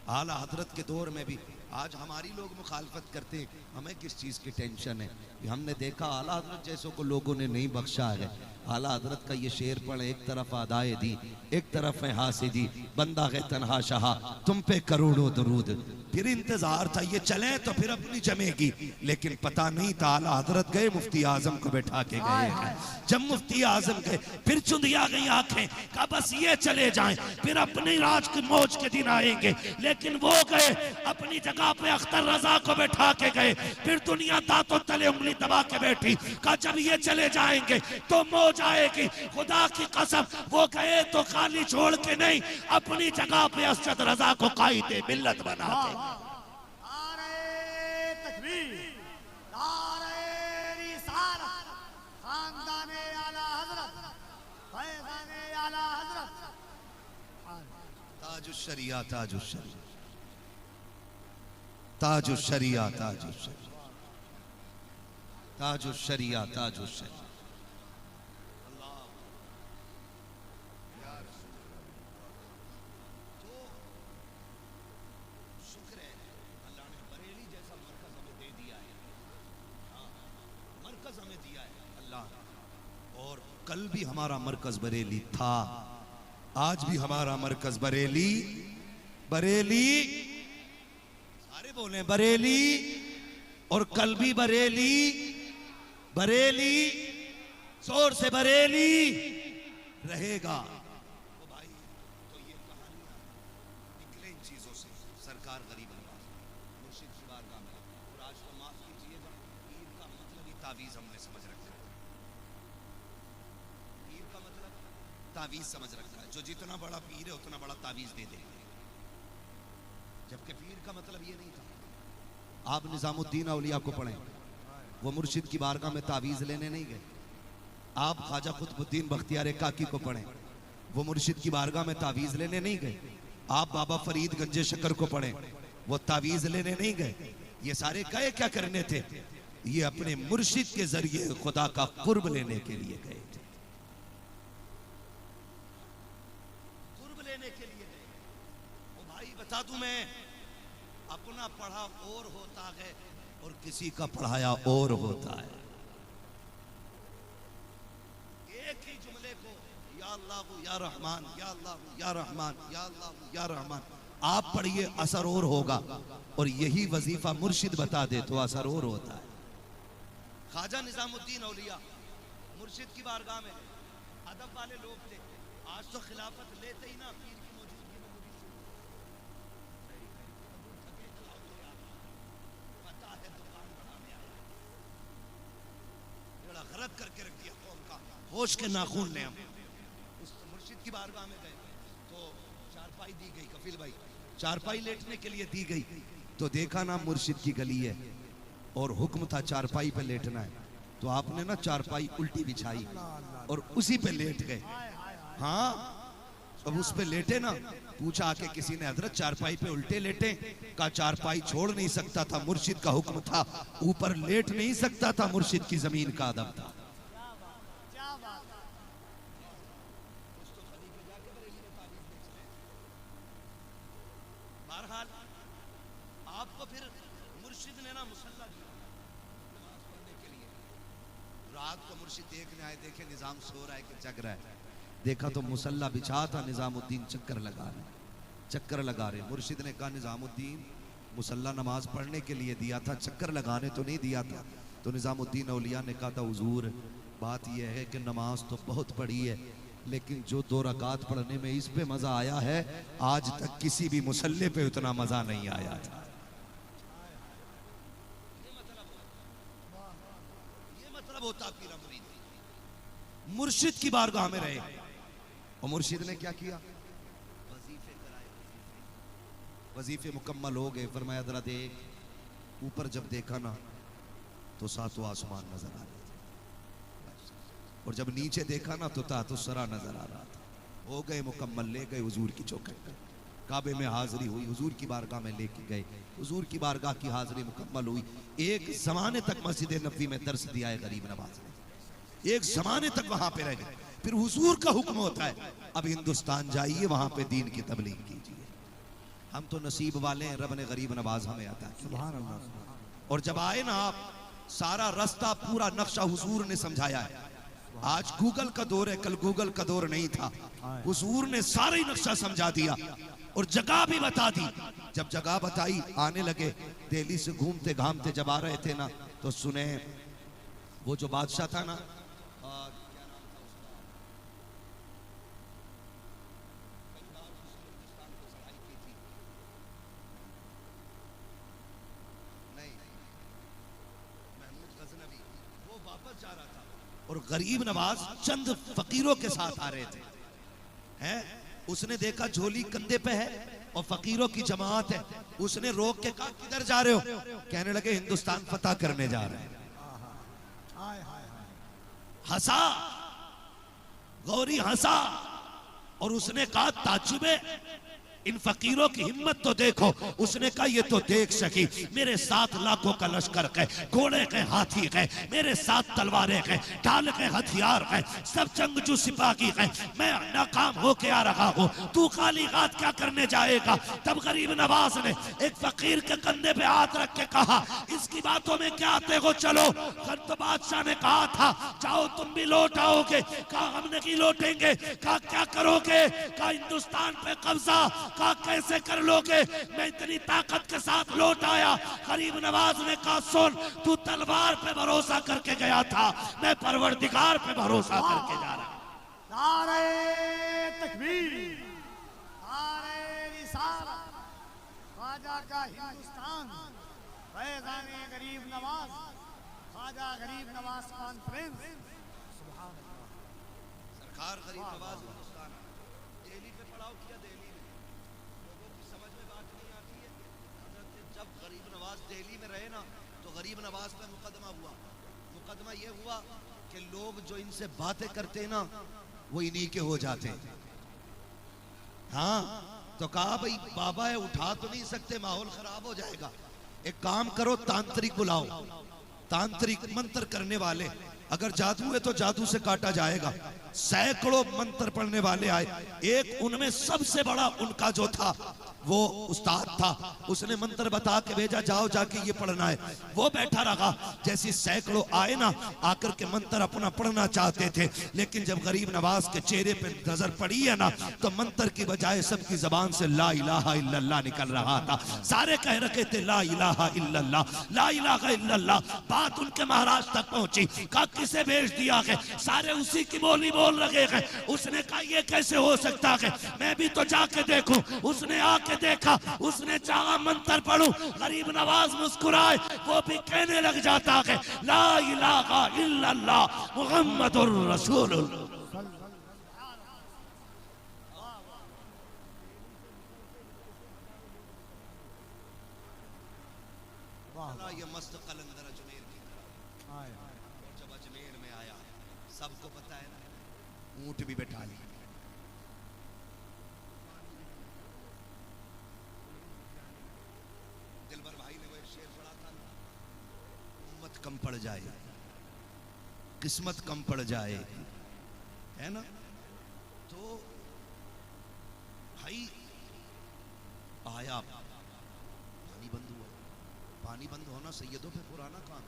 आला हजरत के दौर में भी आज हमारी लोग मुखालफत करते हैं, हमें किस चीज़ की टेंशन है? हमने देखा आला हजरत जैसों को लोगों ने नहीं बख्शा है। आला हजरत का ये शेर पढ़े, एक तरफ आदाए दी, एक तरफ है हासिदी, बंदा है तन्हा शाह तुम पे करोड़ों दरूद। फिर इंतजार था ये चले तो फिर अपनी जमेगी, लेकिन पता नहीं था आला हजरत गए मुफ्ती आजम को बैठा के गए हैं। जब मुफ्ती आजम गए फिर चुंदिया गई आंखें, कहा बस ये चले जाएं फिर अपनी राज की मौज के दिन आएंगे। लेकिन वो गए अपनी जगह पे अख्तर रजा को बैठा के गए, फिर दुनिया दांतों तले उंगली दबा के बैठी। कहा जब ये चले जाएंगे तो मौज आएगी। खुदा की कसम वो गए तो खाली छोड़ के नहीं, अपनी जगह पे असद रजा को कायदे मिल्लत बना के। ताजुश्शरिया ताजुश्शरिया ताजुश्शरिया ताजुश्शरिया ताजुश्शरिया ताजुश्शरिया। शुक्र है अल्लाह ने बरेली जैसा मरकज हमें दे दिया है। हाँ, मरकज हमें दिया है अल्लाह। और कल भी हमारा मरकज बरेली था, आज भी हमारा मरकज बरेली, बरेली सारे बोले बरेली, और कल भी बरेली बरेली, जोर से बरेली रहेगा। तो भाई तो ये कहानियां निकले इन चीजों से। सरकार गरीब नवाज मुर्शिद की बारगाह में, और आज तो माफ कीजिएगा, पीर का मतलब ही तावीज हमने समझ रखा है। पीर का मतलब तावीज समझ रखा है। जो जितना बड़ा पीर है उतना बड़ा तावीज दे देंगे, जबकि पीर का मतलब ये नहीं था। आप निजामुद्दीन औलिया को पढ़ें, वो मुर्शिद की बारगाह में तावीज लेने नहीं गए। आप ख्वाजा कुतुबुद्दीन बख्तियार काकी को पढ़ें, वो मुर्शिद की बारगाह में तावीज लेने नहीं गए। आप बाबा फरीद गंजे शक्कर को पढ़ें, वो तावीज लेने नहीं गए। ये सारे गए क्या करने थे? ये अपने मुर्शिद के जरिए खुदा का कुर्ब लेने के लिए गए थे। कुर्ब लेने के लिए गए। ओ भाई बता दूं मैं, अपना पढ़ा और होता है और किसी का पढ़ाया और होता है। एक ही जुमले को या अल्लाह या रहमान, या अल्लाह या रहमान, या अल्लाह या रहमान आप पढ़िए, असर और होगा। और यही वजीफा मुर्शिद बता दे तो असर और होता है। ख्वाजा निजामुद्दीन औलिया मुर्शिद की बारगाह में अदब वाले लोग थे। आज तो खिलाफत लेते ही ना पीर की मौजूदगी में पता है दुकान बढ़ाने आया, बड़ा गलत करके रख दिया कौम का। होश के नाखून ले हम उस मुर्शिद की बारगाह में गए तो चारपाई दी गई। कफील भाई चारपाई लेटने के लिए दी गई तो देखा ना मुर्शिद की गली है और हुक्म था चारपाई पे लेटना है। तो आपने ना चारपाई उल्टी बिछाई और उसी पे लेट गए। हाँ, अब उस पे लेटे ना, पूछा आके किसी ने, हजरत चारपाई पे उल्टे लेटे? का चारपाई छोड़ नहीं सकता था, मुर्शिद का हुक्म था। ऊपर लेट नहीं सकता था, मुर्शिद की जमीन का अदब था। बहरहाल आपको फिर मुर्शिद ने ना मुसल्ला दिया नमाज पढ़ने के लिए। रात को मुर्शिद देखने आए, देखे निजाम सो रहा है कि जग रहा है। देखा तो मुसल्ला बिछा था, निजामुद्दीन चक्कर लगा रहे। मुर्शिद ने कहा निजामुद्दीन मुसल्ला नमाज पढ़ने के लिए दिया था, चक्कर लगाने तो नहीं दिया था। तो निजामुद्दीन औलिया ने कहा था हुजूर बात यह है कि नमाज तो बहुत पढ़ी है, लेकिन जो 2 रकात पढ़ने में इस पे मजा आया है, आज तक किसी भी मुसल्ले पे उतना मजा नहीं आया था। ये मतलब होता पीर मुरीद। मुर्शिद की बारगाह में रहे और मुर्शिद ने क्या किया? वजीफे कराए। वजीफे मुकम्मल हो गए। फरमाया जरा देख, ऊपर जब देखा ना तो 7वां आसमान नजर आ रहा था, और जब नीचे देखा ना तो तातुस्सरा नजर आ रहा था। हो गए मुकम्मल, ले गए हुजूर की चौखट पे, काबे में हाजिरी हुई, हुजूर की बारगाह में लेके गए। हुजूर की बारगाह की हाजिरी मुकम्मल हुई। एक जमाने तक मस्जिद नबवी में दर्स दिया है गरीब नवाज ने, एक जमाने तक वहां पे रह गए। फिर हुजूर का हुक्म होता है अब हिंदुस्तान जाइए, वहां पे दीन की तबलीग कीजिए। हम तो नसीब वाले हैं, रब ने गरीब नवाज हमें अता किया। सुभान अल्लाह। और जब आए ना आप, सारा रास्ता पूरा नक्शा हुजूर ने समझाया है। आज गूगल का दौर है, कल गूगल का दौर नहीं था। हुजूर ने सारा ही नक्शा समझा दिया और जगह भी बता दी। जब जगह बताई, आने लगे। दिल्ली से घूमते घामते जब आ रहे थे ना, तो सुने वो जो बादशाह था ना, और गरीब नवाज चंद फकीरों के साथ आ रहे थे। हैं? उसने देखा झोली कंधे पे है और फकीरों की जमात है। उसने रोक के कहा किधर जा रहे हो? कहने लगे हिंदुस्तान फतह करने जा रहे हैं। हंसा, गौरी हंसा और उसने कहा ताजुबे, इन फकीरों की हिम्मत तो देखो। उसने कहा ये तो देख सकी, मेरे 7 लाखों का लश्कर है, घोड़े के हाथी है, मेरे 7 तलवारें हैं, ढाल के हथियार है, सब जंगजू सिपाही है, मैं नाकाम होके आ रहा हूँ, तू काली गात क्या करने जाएगा? तब गरीब नवाज ने एक फकीर के कंधे पे हाथ रख के कहा इसकी बातों में क्या आते हो, चलो। तो बादशाह ने कहा था जाओ तुम भी लौट आओगे। कहा हम नहीं लौटेंगे। कहा क्या करोगे? कहा हिंदुस्तान पे कब्जा। कहा कैसे कर लोगे, मैं इतनी ताकत के साथ लौट आया। गरीब नवाज ने कहा सुन, तू तलवार पे भरोसा करके गया था, मैं परवरदिगार पे भरोसा करके जा रहा। नारे तकबीर, नारे रिसालत, ख्वाजा का हिंदुस्तान, फैज़ाने गरीब नवाज, ख्वाजा गरीब नवाज कॉन्फ्रेंस। सरकार गरीब नवाज हिंदुस्तान दिल्ली पे पड़ाव किया, दिल्ली में लोगों की समझ में बात नहीं आती है। हजरत जब गरीब नवाज दिल्ली में रहे ना, तो गरीब नवाज पे मुकदमा हुआ। मुकदमा ये हुआ कि लोग जो इनसे बातें करते हैं ना, वो इन्हीं के हो जाते हैं। हाँ, तो कहा भाई बाबा है, उठा तो नहीं सकते, माहौल खराब हो जाएगा, एक काम करो तांत्रिक बुलाओ, तांत्रिक मंत्र करने वाले, अगर जादू है तो जादू से काटा जाएगा। सैकड़ों मंत्र पढ़ने वाले आए, एक उनमें सबसे बड़ा उनका जो था वो उस्ताद था, उसने मंत्र बता के भेजा जाओ जाके ये पढ़ना है। वो बैठा रहा, जैसे सैकड़ों आए ना, आकर के मंत्र अपना पढ़ना चाहते थे, लेकिन जब गरीब नवाज के चेहरे पे नजर पड़ी है ना, तो मंत्र की बजाय सबकी जबान से ला इलाहा इल्लल्लाह निकल रहा था। सारे कह रखे थे ला इलाहा इल्लल्लाह, ला इलाहा इल्लल्लाह। बात उनके महाराज तक पहुंची, कहा किसे भेज दिया है, सारे उसी की बोली बोल रहे हैं। उसने कहा ये कैसे हो सकता है, मैं भी तो जाके देखूं। उसने आके देखा, उसने चाहा मंत्र पढ़ूं, गरीब नवाज मुस्कुराए, वो भी कहने लग जाता है ला इलाहा इल्लल्लाह मुहम्मदुर रसूलुल्लाह। ये मस्त कलंदर अजमेर की तरह, और जब अजमेर में आया, सबको पता है ना, ऊंट भी बैठा लिया। दिलबर भाई ने वो एक शेर पढ़ा था, उम्मत कम पड़ जाए, किस्मत कम पड़ जाए, है ना। तो भाई आया, पानी बंद हुआ। पानी बंद होना सैयदों पे पुराना काम,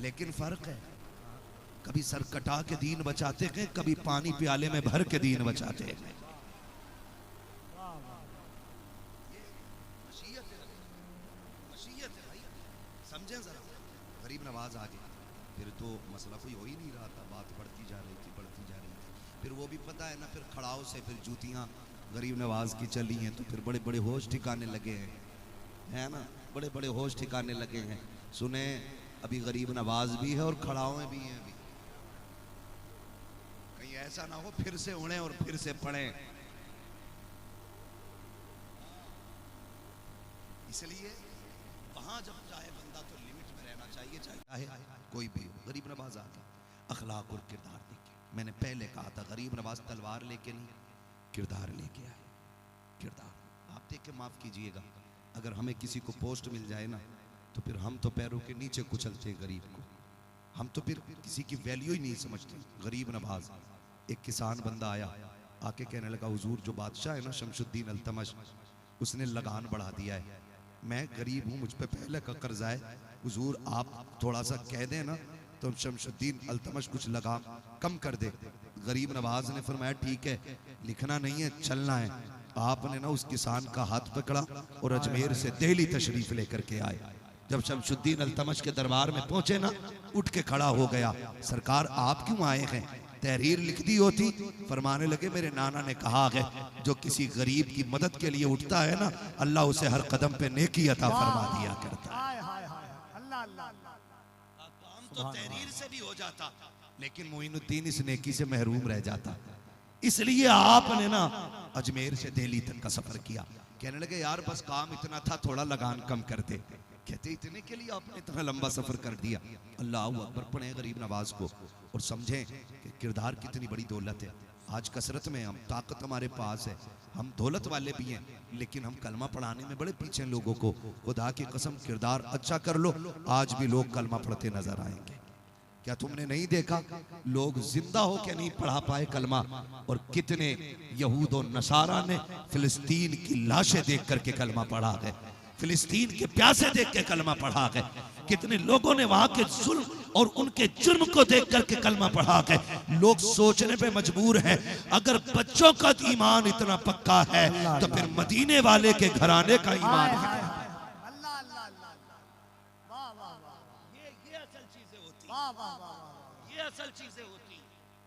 लेकिन फर्क है, कभी सर कटा के दीन बचाते हैं, कभी पानी प्याले में भर के दीन बचाते हैं। मशीयत है भाई, समझें जरा। गरीब नवाज आ गया, फिर तो मसला कोई हो ही नहीं रहा था, बात बढ़ती जा रही थी, बढ़ती जा रही थी। फिर वो भी पता है ना, फिर खड़ाओ से फिर जूतियां गरीब नवाज की चली हैं, तो फिर बड़े बड़े होश ठिकाने लगे हैं, है ना, बड़े बड़े होश ठिकाने लगे हैं। सुने, अभी गरीब नवाज भी है और खड़ाओं भी हैं, अभी कहीं ऐसा ना हो फिर से उड़े और फिर से पड़े। इसलिए वहां जब चाहे बंदा तो लिमिट में रहना चाहिए, चाहे कोई भी हो। गरीब नवाज आ गया, अखलाक और किरदार देखे। मैंने पहले कहा था गरीब नवाज तलवार लेके नहीं, किरदार लेके आए। किरदार आप देख के माफ कीजिएगा, अगर हमें किसी को पोस्ट मिल जाए ना, तो फिर हम तो पैरों के नीचे कुचलते हैं गरीब को, हम तो फिर किसी की वैल्यू ही नहीं समझते। गरीब नवाज, एक किसान बंदा आया, आके कहने लगा हुजूर जो बादशाह है ना शमशुद्दीन अल्तमश, उसने लगान बढ़ा दिया है, मैं गरीब हूँ, मुझ पे पहले का कर्जा है, हुजूर आप थोड़ा सा कह दें ना तो शमशुद्दीन अल्तमश कुछ लगान कम कर दे। गरीब नवाज ने फरमाया ठीक है, लिखना नहीं है, चलना है। आपने ना उस किसान का हाथ पकड़ा और अजमेर से दिल्ली तशरीफ लेकर के आए। जब शमशुद्दीन अल्तमश के दरबार में पहुंचे ना, उठ के खड़ा हो गया, सरकार आप क्यों आए हैं, तहरीर लिख दी होती। फरमाने लगे मेरे नाना ने कहा है जो किसी गरीब की मदद के लिए उठता है ना, अल्लाह उसे हर कदम पे नेकी अता फरमा दिया करता है। काम तो तहरीर से भी हो जाता, लेकिन मोइनुद्दीन इस नेकी से महरूम रह जाता। इसलिए आपने ना अजमेर से दिल्ली तक का सफर किया। कहने लगे यार बस काम इतना था, थोड़ा लगान कम कर दे। कहते इतने के लिए आपने इतना लंबा सफर कर दिया। अल्लाह अकबर पढ़े गरीब नवाज को और समझें कि किरदार कितनी बड़ी दौलत है। आज कसरत में हम, ताकत हमारे पास है, हम दौलत वाले भी हैं, लेकिन हम कलमा पढ़ाने में बड़े पीछे लोगों को। खुदा की कसम किरदार अच्छा कर लो, आज भी लोग कलमा पढ़ते नजर आएंगे। क्या तुमने नहीं देखा लोग जिंदा हो के नहीं पढ़ा पाए कलमा, और कितने यहूद और नसारा ने फिलिस्तीन की लाशें देख करके कलमा पढ़ा गए, फिलिस्तीन के प्यासे देख के कलमा पढ़ा गए। कितने लोगों ने वहां के जुल्म और उनके जुर्म को देख करके कलमा पढ़ा के लोग सोचने पे मजबूर हैं, अगर बच्चों का ईमान इतना पक्का है तो फिर मदीने वाले के घराने का ईमान है। अल्लाह अल्लाह अल्लाह वाह वाह वाह ये असल चीजें होती, वाह वाह वाह ये असल चीजें होती।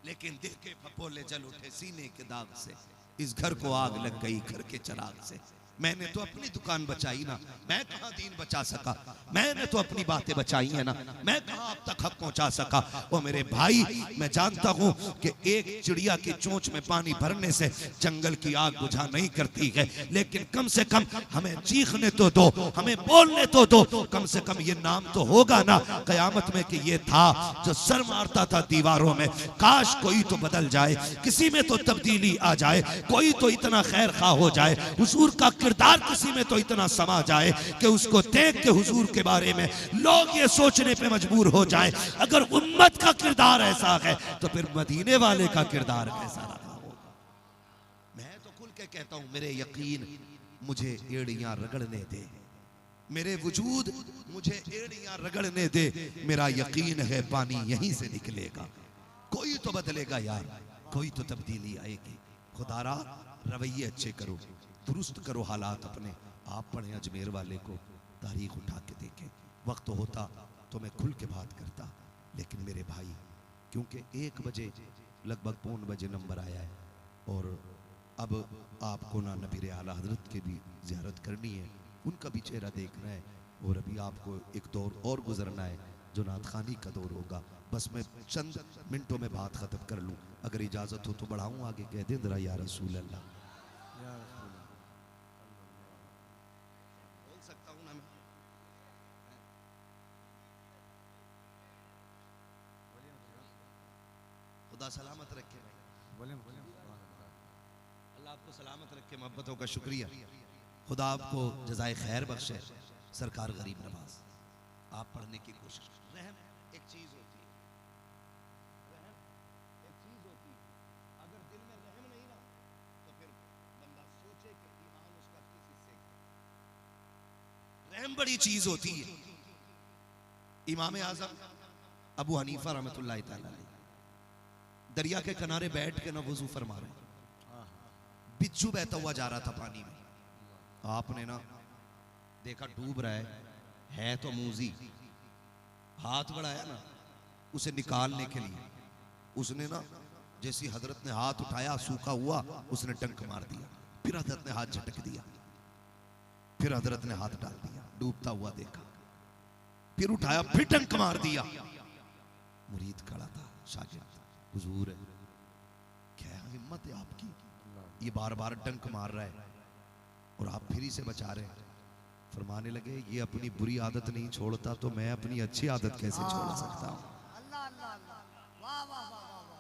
लेकिन दिल के फपोले जल उठे सीने के दाग से, इस घर को आग लग गई घर के चिराग से। मैंने तो अपनी दुकान बचाई ना, मैं कहां दीन बचा सका, मैंने तो अपनी बातें बचाई है ना, मैं कहां अब तक हक पहुंचा सका। ओ मेरे भाई, मैं जानता हूं कि एक चिड़िया की चोंच में पानी भरने से जंगल की आग बुझा नहीं करती है, लेकिन कम से कम हमें चीखने तो दो, हमें बोलने तो दो, कम से कम ये नाम तो होगा ना कयामत में कि ये था जो सर मारता था दीवारों में। काश कोई तो बदल जाए, किसी में तो तब्दीली आ जाए, कोई तो इतना खैर खा हो जाए, हुजूर का किरदार किसी में तो इतना समा जाए कि उसको देख के हुजूर के बारे में लोग ये सोचने पे मजबूर हो जाए, अगर उम्मत का किरदार ऐसा है तो फिर मदीने वाले का किरदार कैसा रहा होगा। मैं तो खुल के कहता हूं, मेरे यकीन मुझे एड़ियां रगड़ने दे, मेरे वजूद मुझे एड़ियां रगड़ने दे, मेरा यकीन है पानी यहीं से निकलेगा। कोई तो बदलेगा यार, कोई तो तब्दीली आएगी। खुदारा रवैये अच्छे करो, दुरुस्त करो हालात अपने। आप पढ़े अजमेर वाले को, तारीख उठा के देखें। वक्त होता तो मैं खुल के बात करता, लेकिन मेरे भाई क्योंकि 1 बजे लगभग 1:15 बजे नंबर आया है और अब आपको ना नबी आला हजरत के भी ज़ियारत करनी है, उनका भी चेहरा देखना है और अभी आपको एक दौर और गुजरना है जो नात खानी का दौर होगा। बस मैं चंद मिनटों में बात ख़त्म कर लूँ, अगर इजाज़त हो तो बढ़ाऊँ आगे, कह दें ज़रा या रसूल अल्लाह। बोल सकता हूँ ना मैं? खुदा सलामत रखे भाई, अल्लाह आपको सलामत रखे, मोहब्बतों का शुक्रिया। खुदा आपको जज़ाए खैर बख्शे। सरकार गरीब नवाज, आप पढ़ने की कोशिश। रहम एक चीज होती है, रहम एक चीज होती है, अगर दिल में रहम नहीं ना तो फिर बंदा सोचे कि ईमान उसका किस हिस्से का। रहम बड़ी चीज होती है। इमाम आज़म अबू हनीफा रहमतुल्लाह तआला अलैह दरिया के किनारे बैठ के ना वुजू फरमा रहे, बिच्छू बहता हुआ जा रहा था पानी में, आपने ना देखा डूब रहा है तो मूजी, हाथ बढ़ाया ना उसे निकालने के लिए, उसने ना जैसी हजरत ने हाथ उठाया सूखा हुआ, उसने डंक मार दिया, फिर हजरत ने हाथ झटक दिया, फिर हजरत ने हाथ डाल दिया, डूबता हुआ देखा, फिर उठाया, फिर डंक मार दिया। मुरीद खड़ा था, शागिर्द, हुजूर क्या हिम्मत है आपकी, ये बार बार डंक मार रहा है और आप फिर से बचा रहे हैं। फरमाने लगे ये अपनी बुरी आदत नहीं छोड़ता तो मैं अपनी अच्छी आदत कैसे छोड़ सकता हूँ। अल्लाह अल्लाह अल्लाह वाह वाह वाह वाह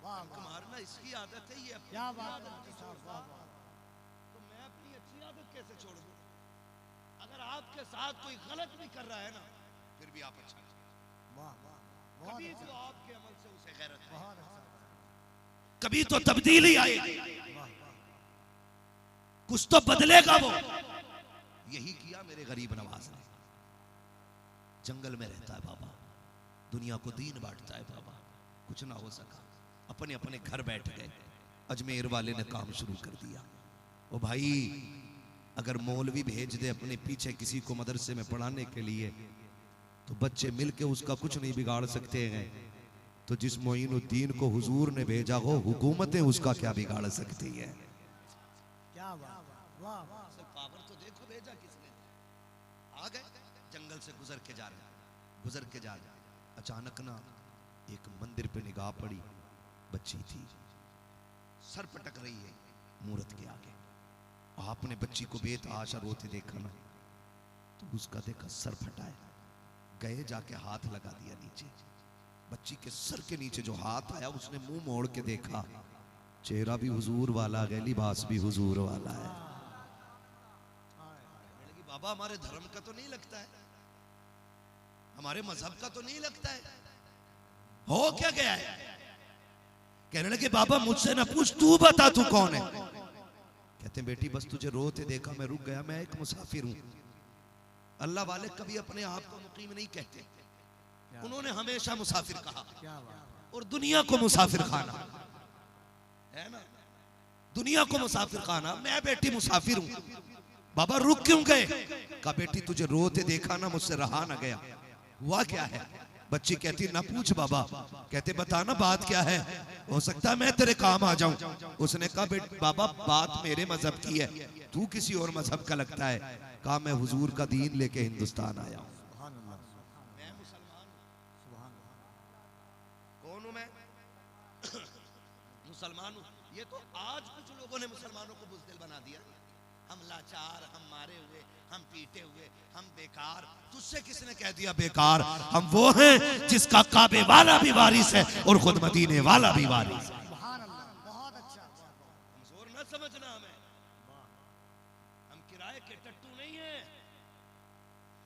वाह, मारना इसकी आदत है, ये क्या बात है साहब, वाह वाह। तो मैं अपनी अच्छी आदत कैसे छोड़ दूं? अगर आपके साथ कोई गलत भी कर रहा है ना फिर भी आप अच्छा, वाह वाह, कभी तो आपके अमल से उसे गैरत है, बहुत अच्छा, कभी तो तब्दीली आएगी, कुछ तो बदलेगा वो। यही किया मेरे गरीब नवाज ने। जंगल में रहता है बाबा, दुनिया को दीन बांटता है बाबा, कुछ ना हो सका, अपने अपने घर बैठ गए। अजमेर वाले ने काम शुरू कर दिया। ओ भाई, अगर मौलवी भेज दे अपने पीछे किसी को मदरसे में पढ़ाने के लिए तो बच्चे मिलके उसका कुछ नहीं बिगाड़ सकते हैं, तो जिस मोइनुद्दीन को हुजूर ने भेजा हो हुकूमतें उसका क्या बिगाड़ सकती है। क्या बात, वाह वाह, पावर तो देखो भेजा किसने। आ गए, जंगल से गुजर के जा रहे, गुजर के जा रहे, अचानक ना एक मंदिर पे निगाह पड़ी, बच्ची थी, सर पटक रही है मूर्त के आगे। आपने बच्ची को बेतहाशा रोते देखा ना तो उसका देखा सर फटा है, गए जाके हाथ लगा दिया नीचे, बच्ची के सर के नीचे जो हाथ आया उसने मुंह मोड़ के देखा, चेहरा भी हुजूर वाला है, लिबास भी हुजूर वाला है। बाबा हमारे धर्म का तो नहीं लगता है, हमारे मजहब का तो नहीं लगता है, हो क्या गया है? कहने लगे बाबा मुझसे ना पूछ, तू बता तू कौन है। कहते हैं बेटी बस तुझे रोते देखा मैं रुक गया, मैं एक मुसाफिर हूं। अल्लाह वाले कभी अपने आप को मुकीम नहीं कहते, उन्होंने हमेशा मुसाफिर कहा। और दुनिया को मुसाफिर खाना है ना, दुनिया को मुसाफिर खाना। मैं बेटी मुसाफिर हूं। बाबा रुक क्यों गए? कहा बेटी तुझे रोते देखा ना, मुझसे रहा ना गया। हुआ क्या है? बच्ची कहती ना पूछ बाबा। कहते बता ना बात क्या है, हो सकता है मैं तेरे काम आ जाऊं। उसने कहा बाबा बात मेरे मजहब की है, तू किसी और मजहब का लगता है। कहा मैं हुजूर का दीन लेके हिंदुस्तान आया हूं। मैं मुसलमान हूं। कौन हूं मैं? मुसलमान हूं। ये तो आज कुछ लोगों ने मुसलमानों को बुज़दिल बना दिया। हम लाचार, हम मारे हुए, हम पीटे हुए, हम बेकार। तुझसे किसने कह दिया बेकार? हम वो हैं जिसका काबे वाला भी वारिस है और खुद मदीने वाला भी वारिस है। बहुत अच्छा। कमजोर न समझना हमें, हम किराए के टट्टू नहीं है।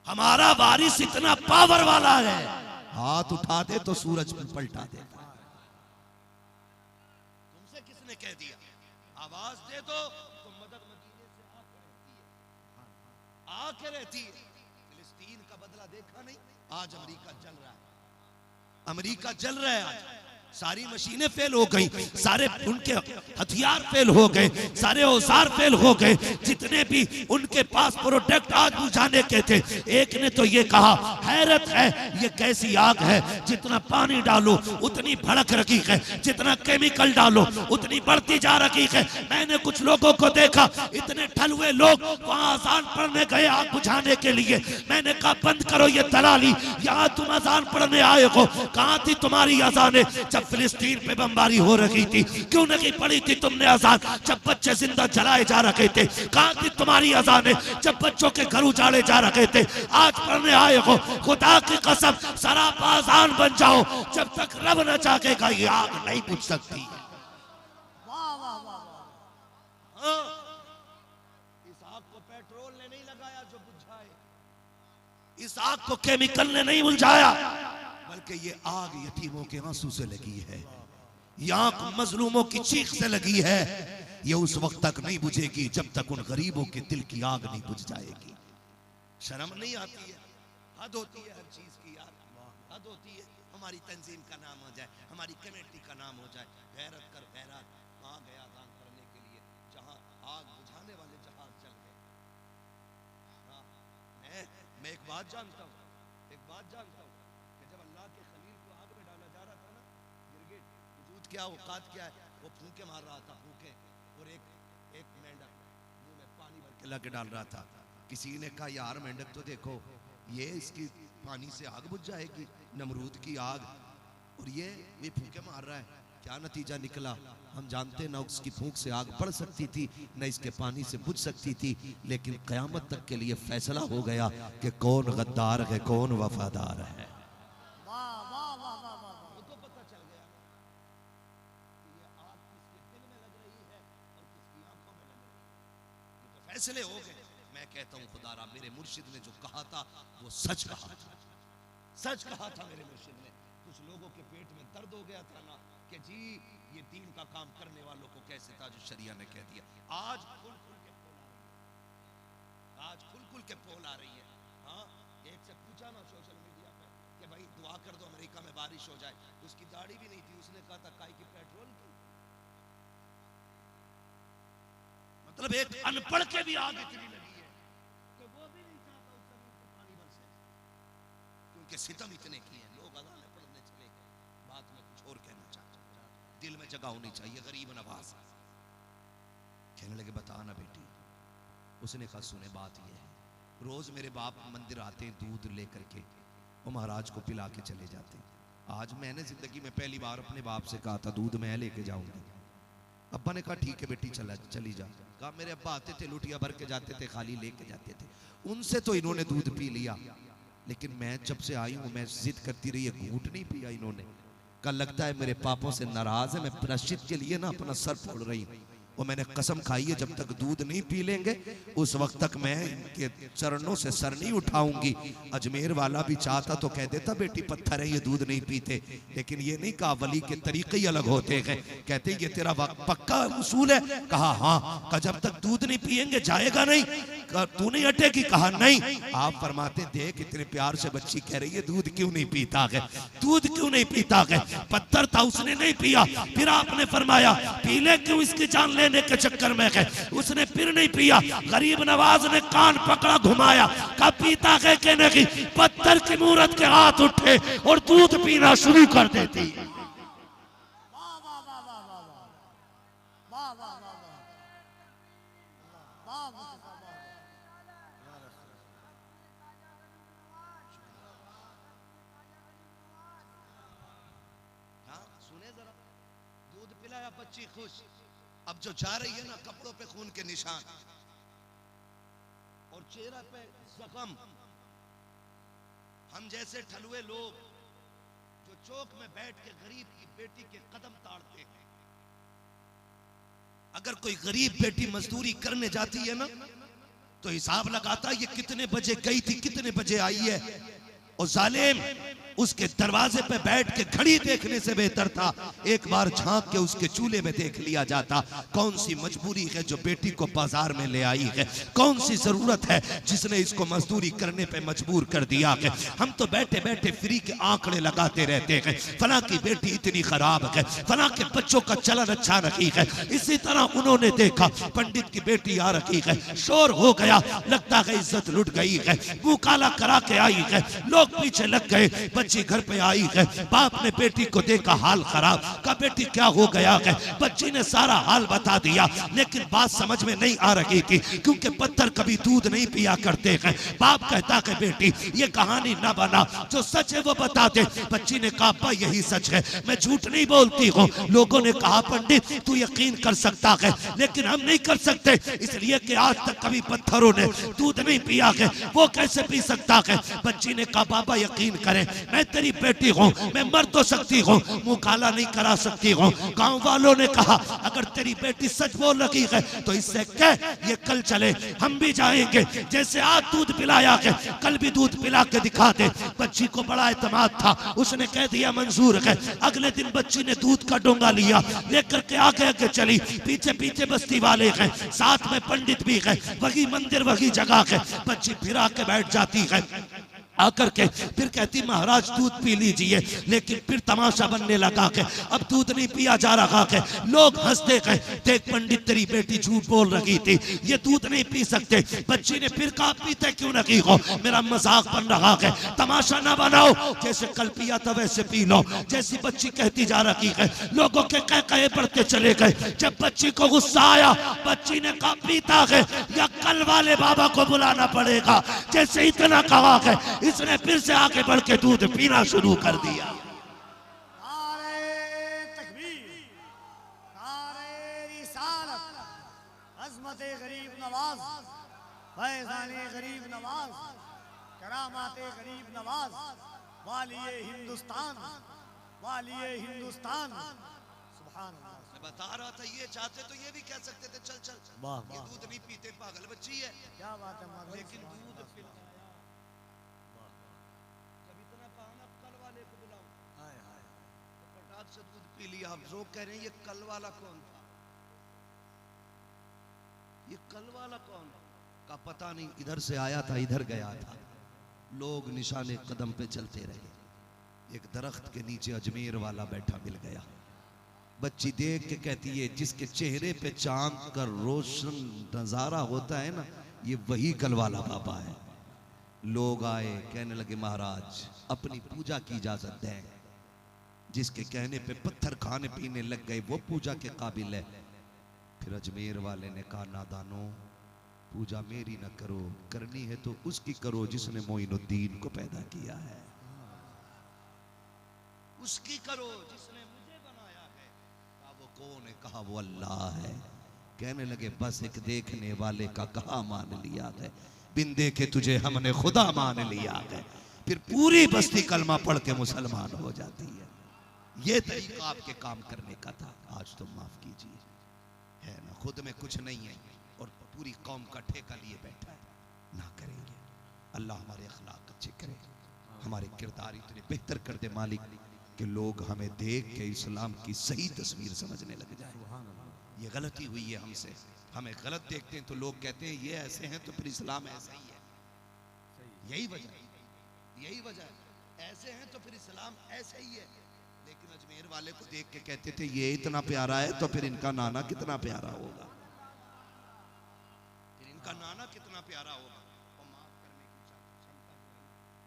हमारा वारिस इतना पावर वाला है, हाथ उठा दे तो सूरज पलटा देता है। तुमसे किसने कह दिया? आवाज दे दो तो मदद मदीने से आके रहती है। फिलिस्तीन का बदला देखा नहीं? आज अमेरिका जल रहा है, अमेरिका जल रहा है। आज सारी मशीनें फेल हो गई, सारे उनके हथियार फेल हो गए, सारे औजार फेल हो गए। जितने भी उनके पास प्रोडक्ट आज बुझाने के थे, एक ने तो ये कहा हैरत है ये कैसी आग है, जितना पानी डालो उतनी भड़क रही है, जितना केमिकल डालो उतनी बढ़ती जा रही है। मैंने कुछ लोगों को देखा, इतने ठलुए लोग वहां अजान पढ़ने गए आग बुझाने के लिए। मैंने कहा बंद करो ये दलाली, यहाँ तुम अजान पढ़ने आए हो, कहाँ थी तुम्हारी अजानें जब फिलिस्तीन पे बमबारी हो रही थी? क्यों नहीं पढ़ी थी तुमने अजान जब बच्चे जिंदा जलाए जा रहे थे? कहां थी तुम्हारी अजानें जब बच्चों के घर उजाड़े जा रहे थे? आज पढ़ने आए हो, खुदा की कसम सरापा अजान बन जाओ, जब तक रब न चाहेगा ये आग नहीं बुझ सकती। वाह वाह वाह। हाँ, इस आग को पेट्रोल ने नहीं लगाया जो बुझाए, इस आग को केमिकल ने नहीं बुझाया, बल्कि ये आग यतीमों के आंसू से लगी है, ये आग मजलूमों की चीख से लगी है। ये उस वक्त तक नहीं बुझेगी जब तक उन गरीबों के दिल की आग नहीं बुझ जाएगी। शर्म नहीं आती है? हद होती है हर चीज की यार, हद होती है। हमारी तंजीम का नाम हो जाए, हमारी कमेटी का नाम हो जाए, गैरत कर गैरत। वहां गया दान करने के लिए जहां आग बुझाने वाले जहाज चल गए। मैं एक बात जानता हूं, एक बात जानता हूं, जब अल्लाह के खलील को आग में डाला जा रहा था ना, गिरगिट वजूद क्या औकात क्या है, वो फूंके मार रहा था, फूंके, और एक मेंढक मुंह में पानी भर के लाके डाल रहा था। किसी ने कहा यार मेंढक तो देखो, ये इसकी पानी से आग बुझ जाएगी, नमरूद की आग, और ये फूंके मार रहा है। क्या नतीजा निकला? हम जानते ना उसकी फूंक से आग बढ़ सकती थी, न इसके पानी से बुझ सकती थी, लेकिन कयामत तक के लिए फैसला हो गया कि कौन गद्दार है कौन वफादार है। तो पता चल गया कि ये आग किसके दिल में लग रही है और किसकी आंखों में लग रही है। ये तो फैसले हो गए। मैं कहता हूँ खुदारा, मेरे मुर्शिद ने जो कहा था वो सच कहा था, सच कहा था मेरे मुर्शिद ने। कुछ लोगों के पेट में दर्द हो गया था ना कि जी ये दीन का काम करने वालों को कैसे था जो शरिया ने कह दिया। आज खुल खुल के पोल आ रही है, आज खुल खुल के पोल आ रही है। हाँ, एक से पूछा ना सोशल मीडिया पे कि भाई दुआ कर दो अमेरिका में बारिश हो जाए, उसकी दाढ़ी भी नहीं थी, उसने कहा था काई की पेट्रोल की। मतलब एक अनपढ़ के भी आग इतनी लगी है कि वो भी नहीं चाहता उस जमीन पे पानी बरसे, क्योंकि सितम इतने किए हैं। लोग अज़ान पढ़ने चले गए, बात में कुछ और कहना चाहता हूं, दिल में जगह होनी चाहिए। गरीब नवाज कहने लगे बता ना बेटी। उसने कहा सुने बात ये है, रोज मेरे बाप मंदिर आते हैं दूध लेकर के, वो महाराज को पिला के चले जाते। आज मैंने जिंदगी में पहली बार अपने बाप से कहा था दूध मैं लेके जाऊंगी। अब्बा ने कहा ठीक है बेटी चली जा। कहा मेरे अब्बा आते थे लुटिया भर के जाते थे, खाली लेके जाते थे, उनसे तो इन्होंने दूध पी लिया, लेकिन मैं जब से आई हूं मैं जिद करती रही है, घूंट नहीं पिया इन्होंने। कल लगता है मेरे पापों से नाराज है, मैं प्रायश्चित के लिए ना अपना सर फोड़ रही हूं। वो मैंने कसम खाई है जब तक दूध नहीं पी लेंगे उस वक्त तक मैं इनके चरणों से सर नहीं उठाऊंगी। अजमेर वाला भी चाहता तो कह देता बेटी पत्थर है ये दूध नहीं पीते, लेकिन ये नहीं कहा, वली के तरीके ही अलग होते हैं। कहते ये तेरा पक्का उसूल है? कहा हाँ। कहा जब तक दूध नहीं पिएंगे जाएगा नहीं? तू नहीं हटेगी? कहा नहीं। आप फरमाते देख इतने प्यार से बच्ची कह रही है दूध क्यों नहीं पीता है, दूध क्यों नहीं पीता है? पत्थर था उसने नहीं पिया, फिर आपने फरमाया पी ले क्यों इसकी जान लेने के चक्कर में है, उसने फिर नहीं पिया। गरीब नवाज ने कान पकड़ा घुमाया, कब पीता है कि नहीं? पत्थर की मूरत के हाथ उठे और दूध पीना शुरू कर देती। बच्ची खुश। अब जो जा रही है ना कपड़ों पे खून के निशान और चेहरा पे जख्म। हम जैसे ठलुए लोग जो चौक में बैठ के गरीब की बेटी के कदम ताड़ते हैं। अगर कोई गरीब बेटी मजदूरी करने जाती है ना तो हिसाब लगाता ये कितने बजे गई थी कितने बजे आई है, और जालिम उसके दरवाजे पे बैठ के घड़ी देखने से बेहतर था एक बार झांक के उसके चूल्हे में देख लिया जाता कौन सी मजबूरी है जो बेटी को बाजार में ले आई है, कौन सी जरूरत है जिसने इसको मजदूरी करने पे मजबूर कर दिया है। हम तो बैठे बैठे फ्री के आंकड़े लगाते रहते हैं, फला की बेटी इतनी खराब है, फला के बच्चों का चलन अच्छा नहीं है। इसी तरह उन्होंने देखा पंडित की बेटी आ रखी है, शोर हो गया, लगता है इज्जत लुट गई है, मुंह काला करा के आई है, लोग पीछे लग गए। बच्ची घर पे आई है, बाप ने बेटी को देखा हाल खराब, का बेटी क्या हो गया है? बच्ची ने सारा हाल बता दिया, लेकिन बात समझ में नहीं आ रही थी क्योंकि पत्थर कभी दूध नहीं पिया करते हैं। बाप कहता है बेटी ये कहानी ना बना, जो सच है वो बता दे। बच्ची ने कहा अब्बा यही सच है, मैं झूठ नहीं बोलती हूँ। लोगों ने कहा पंडित तू यकीन कर सकता है, लेकिन हम नहीं कर सकते, इसलिए कि आज तक कभी पत्थरों ने दूध नहीं पिया है, वो कैसे पी सकता है? बच्ची ने कहा बाबा यकीन करें, मैं तेरी बेटी हूँ, मैं मर तो सकती हूँ, मुंह काला नहीं करा सकती हूँ। गांव वालों ने कहा अगर तेरी बेटी सच बोल रही है तो इससे कह ये कल चले, हम भी जाएंगे, जैसे आज दूध पिलाया है कल भी दूध पिला के दिखा दे। बच्ची को बड़ा एतमाद था, उसने कह दिया मंजूर है। अगले दिन बच्ची ने दूध का डोंगा लिया, लेकर के आगे आगे चली, पीछे पीछे बस्ती वाले हैं, साथ में पंडित भी है, वही मंदिर वही जगह है। बच्ची फिर आके बैठ जाती है, आकर के फिर कहती महाराज दूध पी लीजिए, लेकिन फिर तमाशा बनने लगा के अब दूध नहीं पिया जा रहा है। लोग हंसते गए, देख पंडित तेरी बेटी झूठ बोल रही थी, ये दूध नहीं पी सकते। बच्ची ने फिर कहा पीते क्यों नहीं हो, मेरा मजाक बन रहा है, तमाशा ना बनाओ, जैसे कल पिया था वैसे पी लो। जैसी बच्ची कहती जा रही है, लोगों के कहे बढ़ते चले गए। जब बच्ची को गुस्सा आया, बच्ची ने कहा पीता है या कल वाले बाबा को बुलाना पड़ेगा। जैसे इतना कहा है, इसने फिर से आगे बढ़ के दूध पीना शुरू कर दिया। अज़मते गरीब नवाज, फैज़ाने गरीब नवाज, करामाते गरीब नवाज, वालिये हिंदुस्तान, वालिये हिंदुस्तान। सुभान अल्लाह। मैं बता रहा था ये चाहते तो ये भी कह सकते थे चल चल ये दूध नहीं पीते पागल बच्ची है, क्या बात है, लेकिन दूध से दूध पी लिया। आप लोग कह रहे हैं ये कल वाला कौन था, ये कल वाला कौन का पता नहीं, इधर से आया था इधर गया था। लोग निशाने कदम पे चलते रहे। एक दरख्त के नीचे अजमेर वाला बैठा मिल गया। बच्ची देख के कहती है जिसके चेहरे पे चांद का रोशन नजारा होता है ना, ये वही कल वाला बाबा है। लोग आए, कहने लगे महाराज अपनी पूजा की इजाजत दें। जिसके कहने पे पत्थर खाने पीने लग गए वो पूजा के काबिल है। फिर अजमेर वाले ने कहा नादानो पूजा मेरी न करो, करनी है तो उसकी करो जिसने मोइनुद्दीन को पैदा किया है, उसकी करो जिसने मुझे बनाया है। कहा वो कौन है? कहा वो अल्लाह है। कहने लगे बस एक देखने वाले का कहा मान लिया है, बिन देखे तुझे हमने खुदा मान लिया है। फिर पूरी बस्ती कलमा पढ़ के मुसलमान हो जाती है। ये तरीका आपके काम करने का था, आज तो माफ कीजिए। है ना, खुद में कुछ नहीं है और पूरी कौम का ठेका लिए बैठा है। ना करेंगे। अल्लाह हमारे अखलाक अच्छे करे, हमारे किरदार इतने बेहतर कर दे मालिक कि लोग हमें देख के इस्लाम की सही तस्वीर समझने लग जाए। ये गलती हुई है हमसे, हमें गलत देखते हैं तो लोग कहते हैं ये ऐसे हैं तो फिर इस्लाम ऐसा ही है। यही वजह है, ऐसे हैं तो फिर इस्लाम ऐसा ही है। लेकिन अजमेर वाले को देख के कहते थे ये इतना प्यारा है तो फिर इनका नाना कितना प्यारा होगा, फिर इनका नाना कितना प्यारा होगा। और माफ करने की क्षमता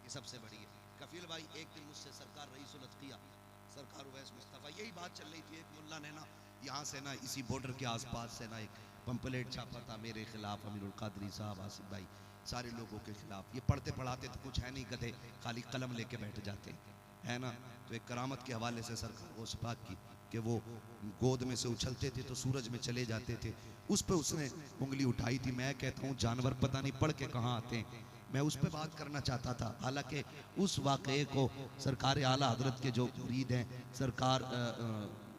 ये सबसे बड़ी है। कफील भाई एक दिन मुझसे सरकार रईसुल अत्किया सरकार उवैस मुस्तफ़ा यही बात चल रही थी। एक मुल्ला ने ना यहाँ से ना इसी बॉर्डर के आसपास से ना एक पंपलेट छापा था मेरे खिलाफ, अमीरुल कादरी साहब, आसिफ भाई, सारे लोगों के खिलाफ। ये पढ़ते पढ़ाते तो कुछ है नहीं, गधे खाली कलम लेके बैठ जाते है ना। तो एक करामत के हवाले से सरकार को सपाक की कि वो गोद में से उछलते थे तो सूरज में चले जाते थे। उस पर उसने उंगली उठाई थी। मैं कहता हूँ जानवर पता नहीं पढ़ के कहाँ आते हैं। मैं उस पर बात करना चाहता था, हालांकि उस वाक़े को सरकार आला हजरत के जो मुरीद हैं सरकार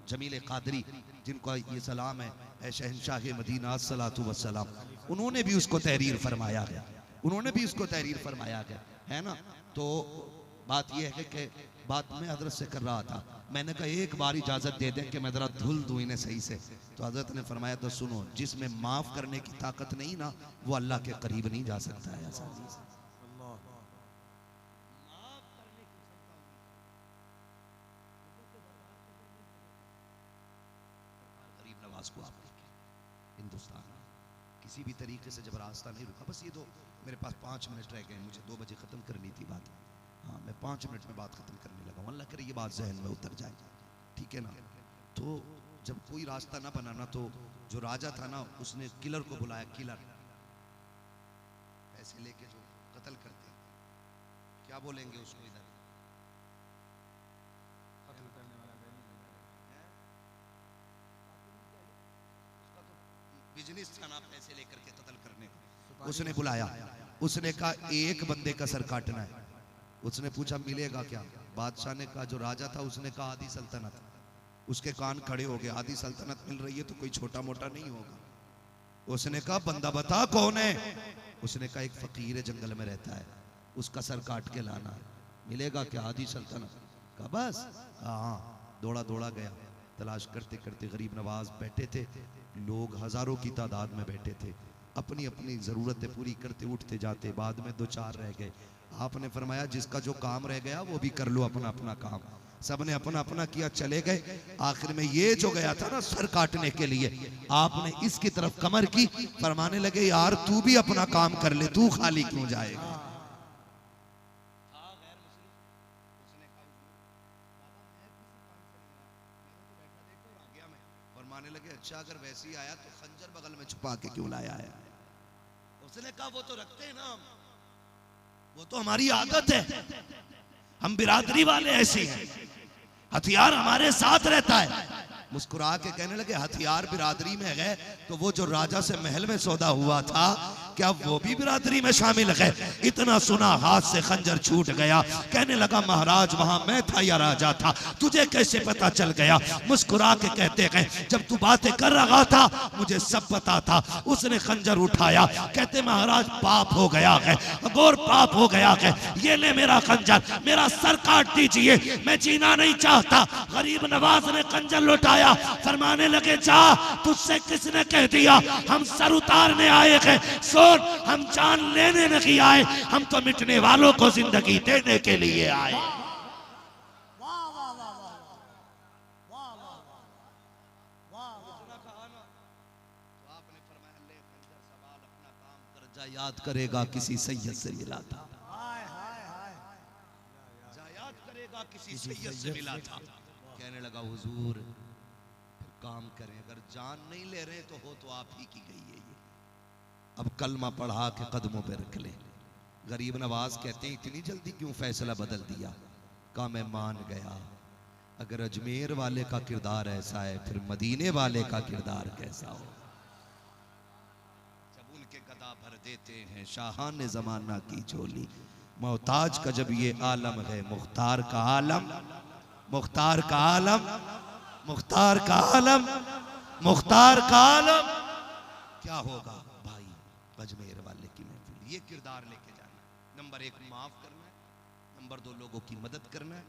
जमील कादरी जिनको ये सलाम है, शहनशाह मदीना सलातु वस्सलाम, उन्होंने भी उसको तहरीर फरमाया गया, उन्होंने भी उसको तहरीर फरमाया गया है ना। तो बात यह है कि बात मैं हजरत से कर रहा था, मैंने कहा एक बार इजाज़त दे दें कि मैं ज़रा धुल दूँ इन्हें सही से। तो हजरत ने फरमाया तो सुनो, जिसमें माफ़ करने की ताकत नहीं ना वो अल्लाह के करीब नहीं जा सकता है। आसानी से गरीब नवाज को आप देखें, हिंदुस्तान किसी भी तरीके से जब रास्ता नहीं रुका। बस ये दो, मेरे पास 5 मिनट रह गए, मुझे 2 बजे ख़त्म करनी थी बात। हाँ, मैं 5 मिनट में बात ख़त्म करने लगा हूँ। अल्लाह करे ये बात जहन में उतर जाए, ठीक है ना। तो जब कोई रास्ता ना बनाना तो जो राजा था ना उसने किलर को बुलाया, किलर पैसे लेके जो कत्ल करते हैं, क्या बोलेंगे उसको इधर, बिजनेस था ना पैसे लेकर के कत्ल करने को। उसने बुलाया, उसने कहा एक बंदे का सर काटना है। उसने पूछा मिलेगा क्या? बादशाह ने कहा, जो राजा था उसने कहा आधी सल्तनत। उसके कान खड़े हो गए, आधी सल्तनत मिल रही है तो कोई छोटा मोटा नहीं होगा। उसने कहा बंदा बता कौन है? उसने कहा एक फकीर है, जंगल में रहता है, उसका सर काट के लाना। मिलेगा क्या? आधी सल्तनत। कहा बस। हाँ, दौड़ा दौड़ा गया, तलाश करते करते गरीब नवाज बैठे थे, लोग हजारों की तादाद में बैठे थे, अपनी अपनी ज़रूरतें पूरी करते उठते जाते, बाद में 2-4 रह गए। आपने फरमाया जिसका जो काम रह गया वो भी कर लो अपना अपना काम। सबने अपना अपना किया, चले गए। आखिर में ये जो गया था ना सर काटने के लिए, आपने इसकी तरफ कमर की, फरमाने लगे यार तू भी अपना काम कर ले, तू खाली क्यों जाएगा? फरमाने लगे अच्छा अगर वैसे ही आया तो खंजर बगल में छुपा के क्यों लाया है? उसने कहा वो तो रखते हैं ना, वो तो हमारी आदत है, हम बिरादरी वाले ऐसे हैं, हथियार हमारे साथ रहता है। मुस्कुरा के कहने लगे हथियार बिरादरी में गए तो वो जो राजा से महल में सौदा हुआ था क्या वो भी बिरादरी में शामिल है? इतना सुना हाथ से खंजर छूट गया। कहने लगा महाराज वहां मैं था या राजा था, तुझे कैसे पता चल गया? मुस्कुरा के कहते गए जब तू बातें कर रहा था मुझे सब पता था। उसने खंजर उठाया, कहते महाराज पाप हो गया है, गौर पाप हो गया है, ये ले मेरा खंजर, मेरा सर काट दीजिए, मैं जीना नहीं चाहता। गरीब नवाज ने खंजर लौटाया, फरमाने लगे जा, तुझसे किसने कह दिया हम सर उतारने आए हैं? हम जान लेने नहीं आए, हम तो मिटने वालों को जिंदगी देने के लिए आए। आपने फरमाया ले खंजर सवाल अपना काम कर जा, याद करेगा किसी सैयद से मिला था, जा याद करेगा किसी सैयद से मिला था। कहने लगा हुजूर फिर काम करें, अगर जान नहीं ले रहे तो हो तो आप ही की गई है ये, अब कलमा पढ़ा के कदमों पे रख ले। गरीब नवाज कहते हैं इतनी जल्दी क्यों फैसला बदल दिया? कहा मैं मान गया, अगर अजमेर वाले का किरदार ऐसा है फिर मदीने वाले का किरदार कैसा हो। जब उनके गदा भर देते हैं शाहान जमाना की झोली, मोहताज का जब ये आलम है, मुख्तार का आलम, मुख्तार का आलम, मुख्तार का आलम, मुख्तार का आलम क्या होगा भाई। अजमेर वाले की महफिल, ये किरदार लेके जाना है। नंबर 1 माफ करना है, नंबर 2 लोगों की मदद करना है,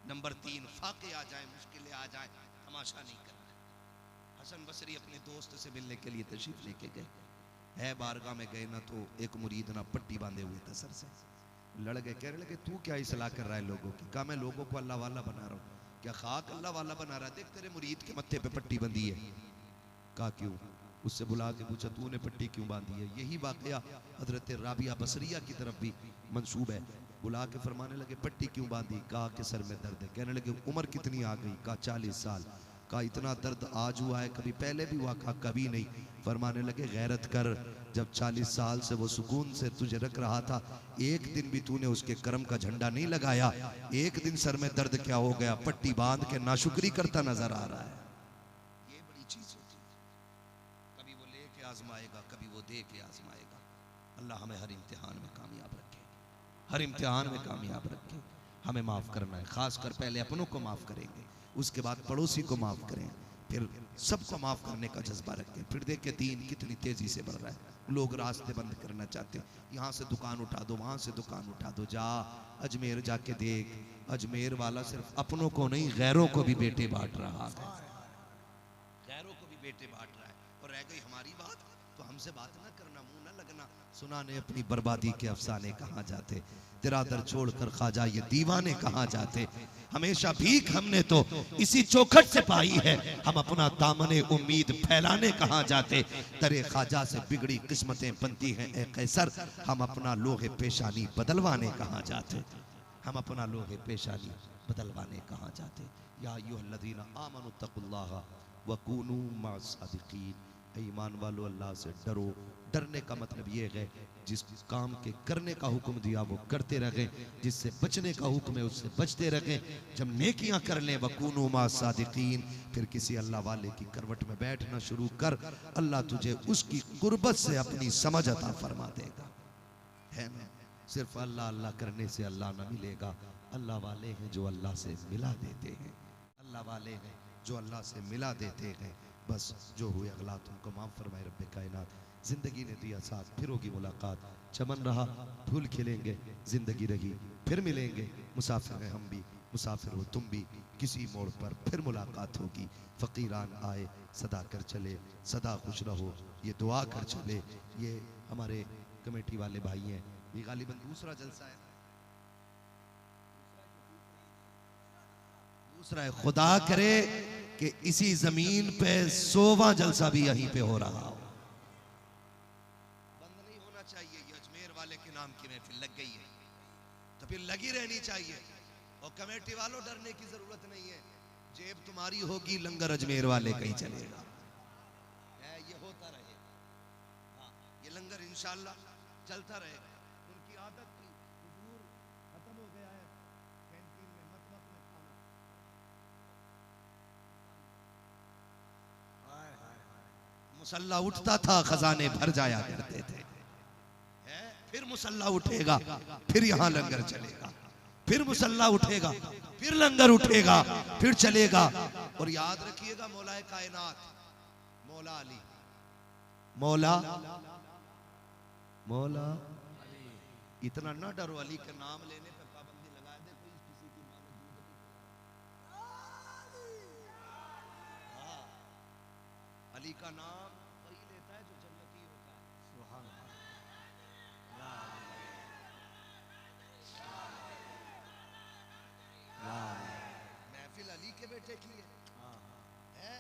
नंबर 3 फाके आ जाए, मुश्किलें आ जाए, तमाशा नहीं करना है। हसन बसरी अपने दोस्त से मिलने के लिए तशरीफ लेके गए, है बारगाह में गए ना तो एक मुरीद ना पट्टी बांधे हुए थे सर से, लड़ गए, कहने लगे तू क्या इसलाह कर रहा है लोगों की। कहा मैं लोगों को अल्लाह वाला बना रहा हूँ। क्या खाक अल्लाह वाला बना रहा है, देख तेरे मुरीद के मत्थे पे पट्टी बंधी है। कहा क्यों, उससे बुला के पूछा तूने पट्टी क्यों बांधी है। यही वाकया हजरत राबिया बसरिया की तरफ भी मंसूब है। बुला के फरमाने लगे पट्टी क्यों बांधी। कहा कि सर में दर्द है। कहने लगे उम्र कितनी आ गई। कहा 40 साल। कहा इतना दर्द आज हुआ है, कभी पहले भी हुआ। कहा कभी नहीं। फरमाने लगे गैरत कर, जब 40 साल से वो सुकून से तुझे रख रहा था, एक दिन भी तूने उसके कर्म का झंडा नहीं लगाया, एक दिन सर में दर्द क्या हो गया, पट्टी बांध के नाशुक्री करता नजर आ रहा है। ये बड़ी चीज होती है, कभी वो लेके आजमाएगा, कभी वो दे के आजमाएगा। अल्लाह हमें हर इम्तिहान में कामयाब रखे, हर इम्तिहान में कामयाब रखे। हमें माफ करना है, खासकर पहले अपनों को माफ करेंगे, उसके बाद पड़ोसी को माफ करें, फिर सबको माफ करने का जज्बा रखें। फिर देखें दीन कितनी तेजी से बढ़ रहा है। लोग रास्ते बंद करना चाहते हैं, यहाँ से दुकान उठा दो, वहाँ से दुकान उठा दो। जा अजमेर जाके देख, अजमेर वाला सिर्फ अपनों को नहीं गैरों को भी बेटे बांट रहा है, गैरों को भी बेटे बांट रहा है। और रह गई हमारी बात, तो हमसे बात ना करना, मुंह ना लगना। सुनाने अपनी बर्बादी के अफसाने कहाँ जाते, तेरा दर छोड़कर ख्वाजा ये दीवाने कहाँ जाते। हमेशा भीख हमने तो इसी चौखट से पाई है, हम अपना दामने उम्मीद फैलाने कहाँ जाते। तेरे ख्वाजा से बिगड़ी किस्मतें बनती हैं ए कैसर, हम अपना लोहे पेशानी बदलवाने कहाँ जाते, हम अपना लोहे पेशानी बदलवाने कहाँ जाते। या अय्युहल्लज़ीना आमनु तक़ुल्लाह वकूनू मअस-सादिक़ीन। ईमान वालों अल्लाह से डरो। डरने का मतलब ये है जिस काम के करने का हुक्म दिया वो करते रहें, जिससे बचने का हुक्म है उससे बचते रहें। जब नेकियां कर लें वकूनू मअस-सादिक़ीन, फिर किसी अल्लाह वाले की करवट में बैठना शुरू कर, अल्लाह तुझे उसकी कुर्बत से अपनी समझ अता फरमा देगा। है ना, सिर्फ अल्लाह अल्लाह करने से अल्लाह ना मिलेगा। अल्लाह वाले हैं जो अल्लाह से मिला देते हैं, अल्लाह वाले हैं जो अल्लाह से मिला देते हैं। बस जो हुए अगला तुमको माफ़ फरमाए रब्बे कायनात। जिंदगी ने दिया साथ, फिर होगी मुलाकात। चमन रहा फूल खिलेंगे, जिंदगी रही फिर मिलेंगे। मुसाफिर हैं हम भी, मुसाफिर हो तुम भी, किसी मोड़ पर फिर मुलाकात होगी। फ़कीरान आए सदा कर चले, सदा खुश रहो ये दुआ कर चले। ये हमारे कमेटी वाले भाई हैं, ये गालिबन दूसरा जलसा है, दूसरा है। खुदा करे कि इसी जमीन पे 100वां जलसा भी यहीं पे हो रहा हो। बंद नहीं होना चाहिए। ये अजमेर वाले के नाम की महफिल लग गई है तो फिर लगी रहनी चाहिए। और कमेटी वालों डरने की जरूरत नहीं है, जेब तुम्हारी होगी, लंगर अजमेर वाले कहीं चलेगा। ये होता रहे, हाँ, ये लंगर इंशाल्लाह चलता रहेगा। उनकी आदत थी, हुजूर खत्म हो गया है कैंटीन में मतबख में खाना। मुसल्ला उठता था, खजाने भर जाया करते थे। फिर मुसल्ला उठेगा, फिर यहाँ लंगर चलेगा, फिर मुसल्ला उठेगा, फिर लंगर उठेगा, फिर चलेगा। और याद रखिएगा मौलाए कायनात मौला अली, मौला मौला इतना ना डरो, अली के नाम लेने पे पाबंदी लगा दे कोई किसी की माँ में दूध। हाँ, अली का नाम वही लेता है जो जन्नती होता है। सुभान अल्लाह। महफिल अली के बेटे की है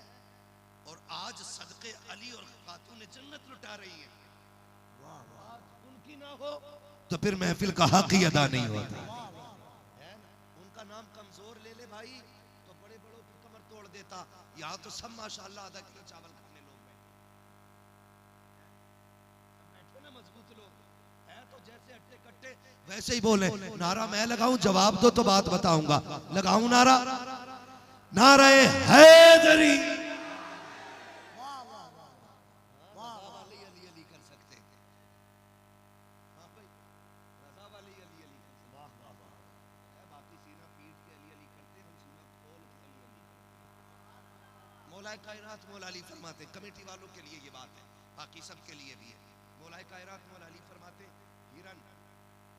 और आज सदके अली और खातून जन्नत लुटा रही है। आज उनकी ना हो तो फिर महफिल का हक ही अदा नहीं होता है ना। उनका नाम कमजोर ले ले भाई तो बड़े बड़ों की कमर तोड़ देता। यहाँ तो सब माशाल्लाह आधा किलो चावल खाने लोग बैठे ना, मजबूत लोग है तो जैसे अट्टे कट्टे वैसे ही बोले। नारा मैं लगाऊं, जवाब दो तो बात बताऊंगा। लगाऊं नारा, नारे हैदरी। मौलाए कायनात मौला अली फरमाते, कमेटी वालों के लिए ये बात है, बाकी सब के लिए भी है। मौलाए कायनात मौला अली फरमाते, हिरन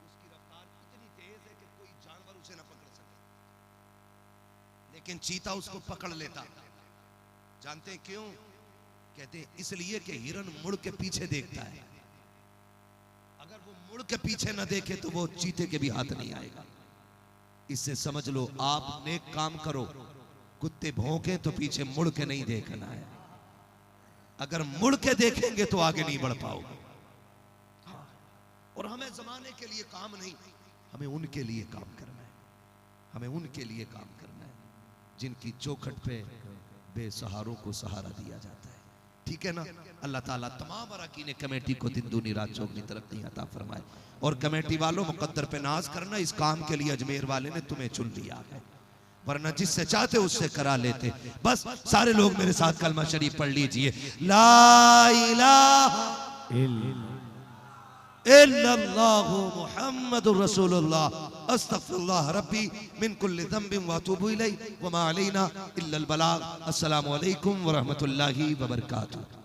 उसकी रफ्तार इतनी तेज है कि कोई जानवर उसे ना पकड़ सके, लेकिन चीता उसको पकड़ लेता। जानते हैं क्यों? कहते हैं इसलिए कि हिरन मुड़ के पीछे देखता है, अगर वो मुड़ के पीछे ना देखे तो वो चीते के भी हाथ नहीं आएगा। इससे समझ लो आप नेक काम करो, कुत्ते भौंके तो पीछे मुड़ के नहीं देखना है, अगर मुड़ के देखेंगे तो आगे नहीं बढ़ पाओगे। और हमें जमाने के लिए काम नहीं, हमें उनके लिए काम करना है, हमें उनके लिए काम करना है जिनकी चौखट पे बेसहारों को सहारा दिया जाता है। ठीक है ना? अल्लाह ताला तमाम अरकान कमेटी को दिन दूनी रात चौगनी तरक्की अता फरमाए। और कमेटी वालों मुकद्दर पे नाज करना, इस काम के लिए अजमेर वाले ने तुम्हें चुन लिया है, वरना जिससे चाहते उससे करा लेते। बस सारे लोग मेरे साथ कलमा शरीफ पढ़ लीजिए, ला इलाहा इल्लल्लाहु मुहम्मदुर रसूलुल्लाह अस्तगफिरुल्लाह रब्बी मिन कुल्लि ज़ंबिन व अतूबु इलैहि व मा अलैना इल्लल बलाग। अस्सलामु अलैकुम व रहमतुल्लाहि व बरकातुहू।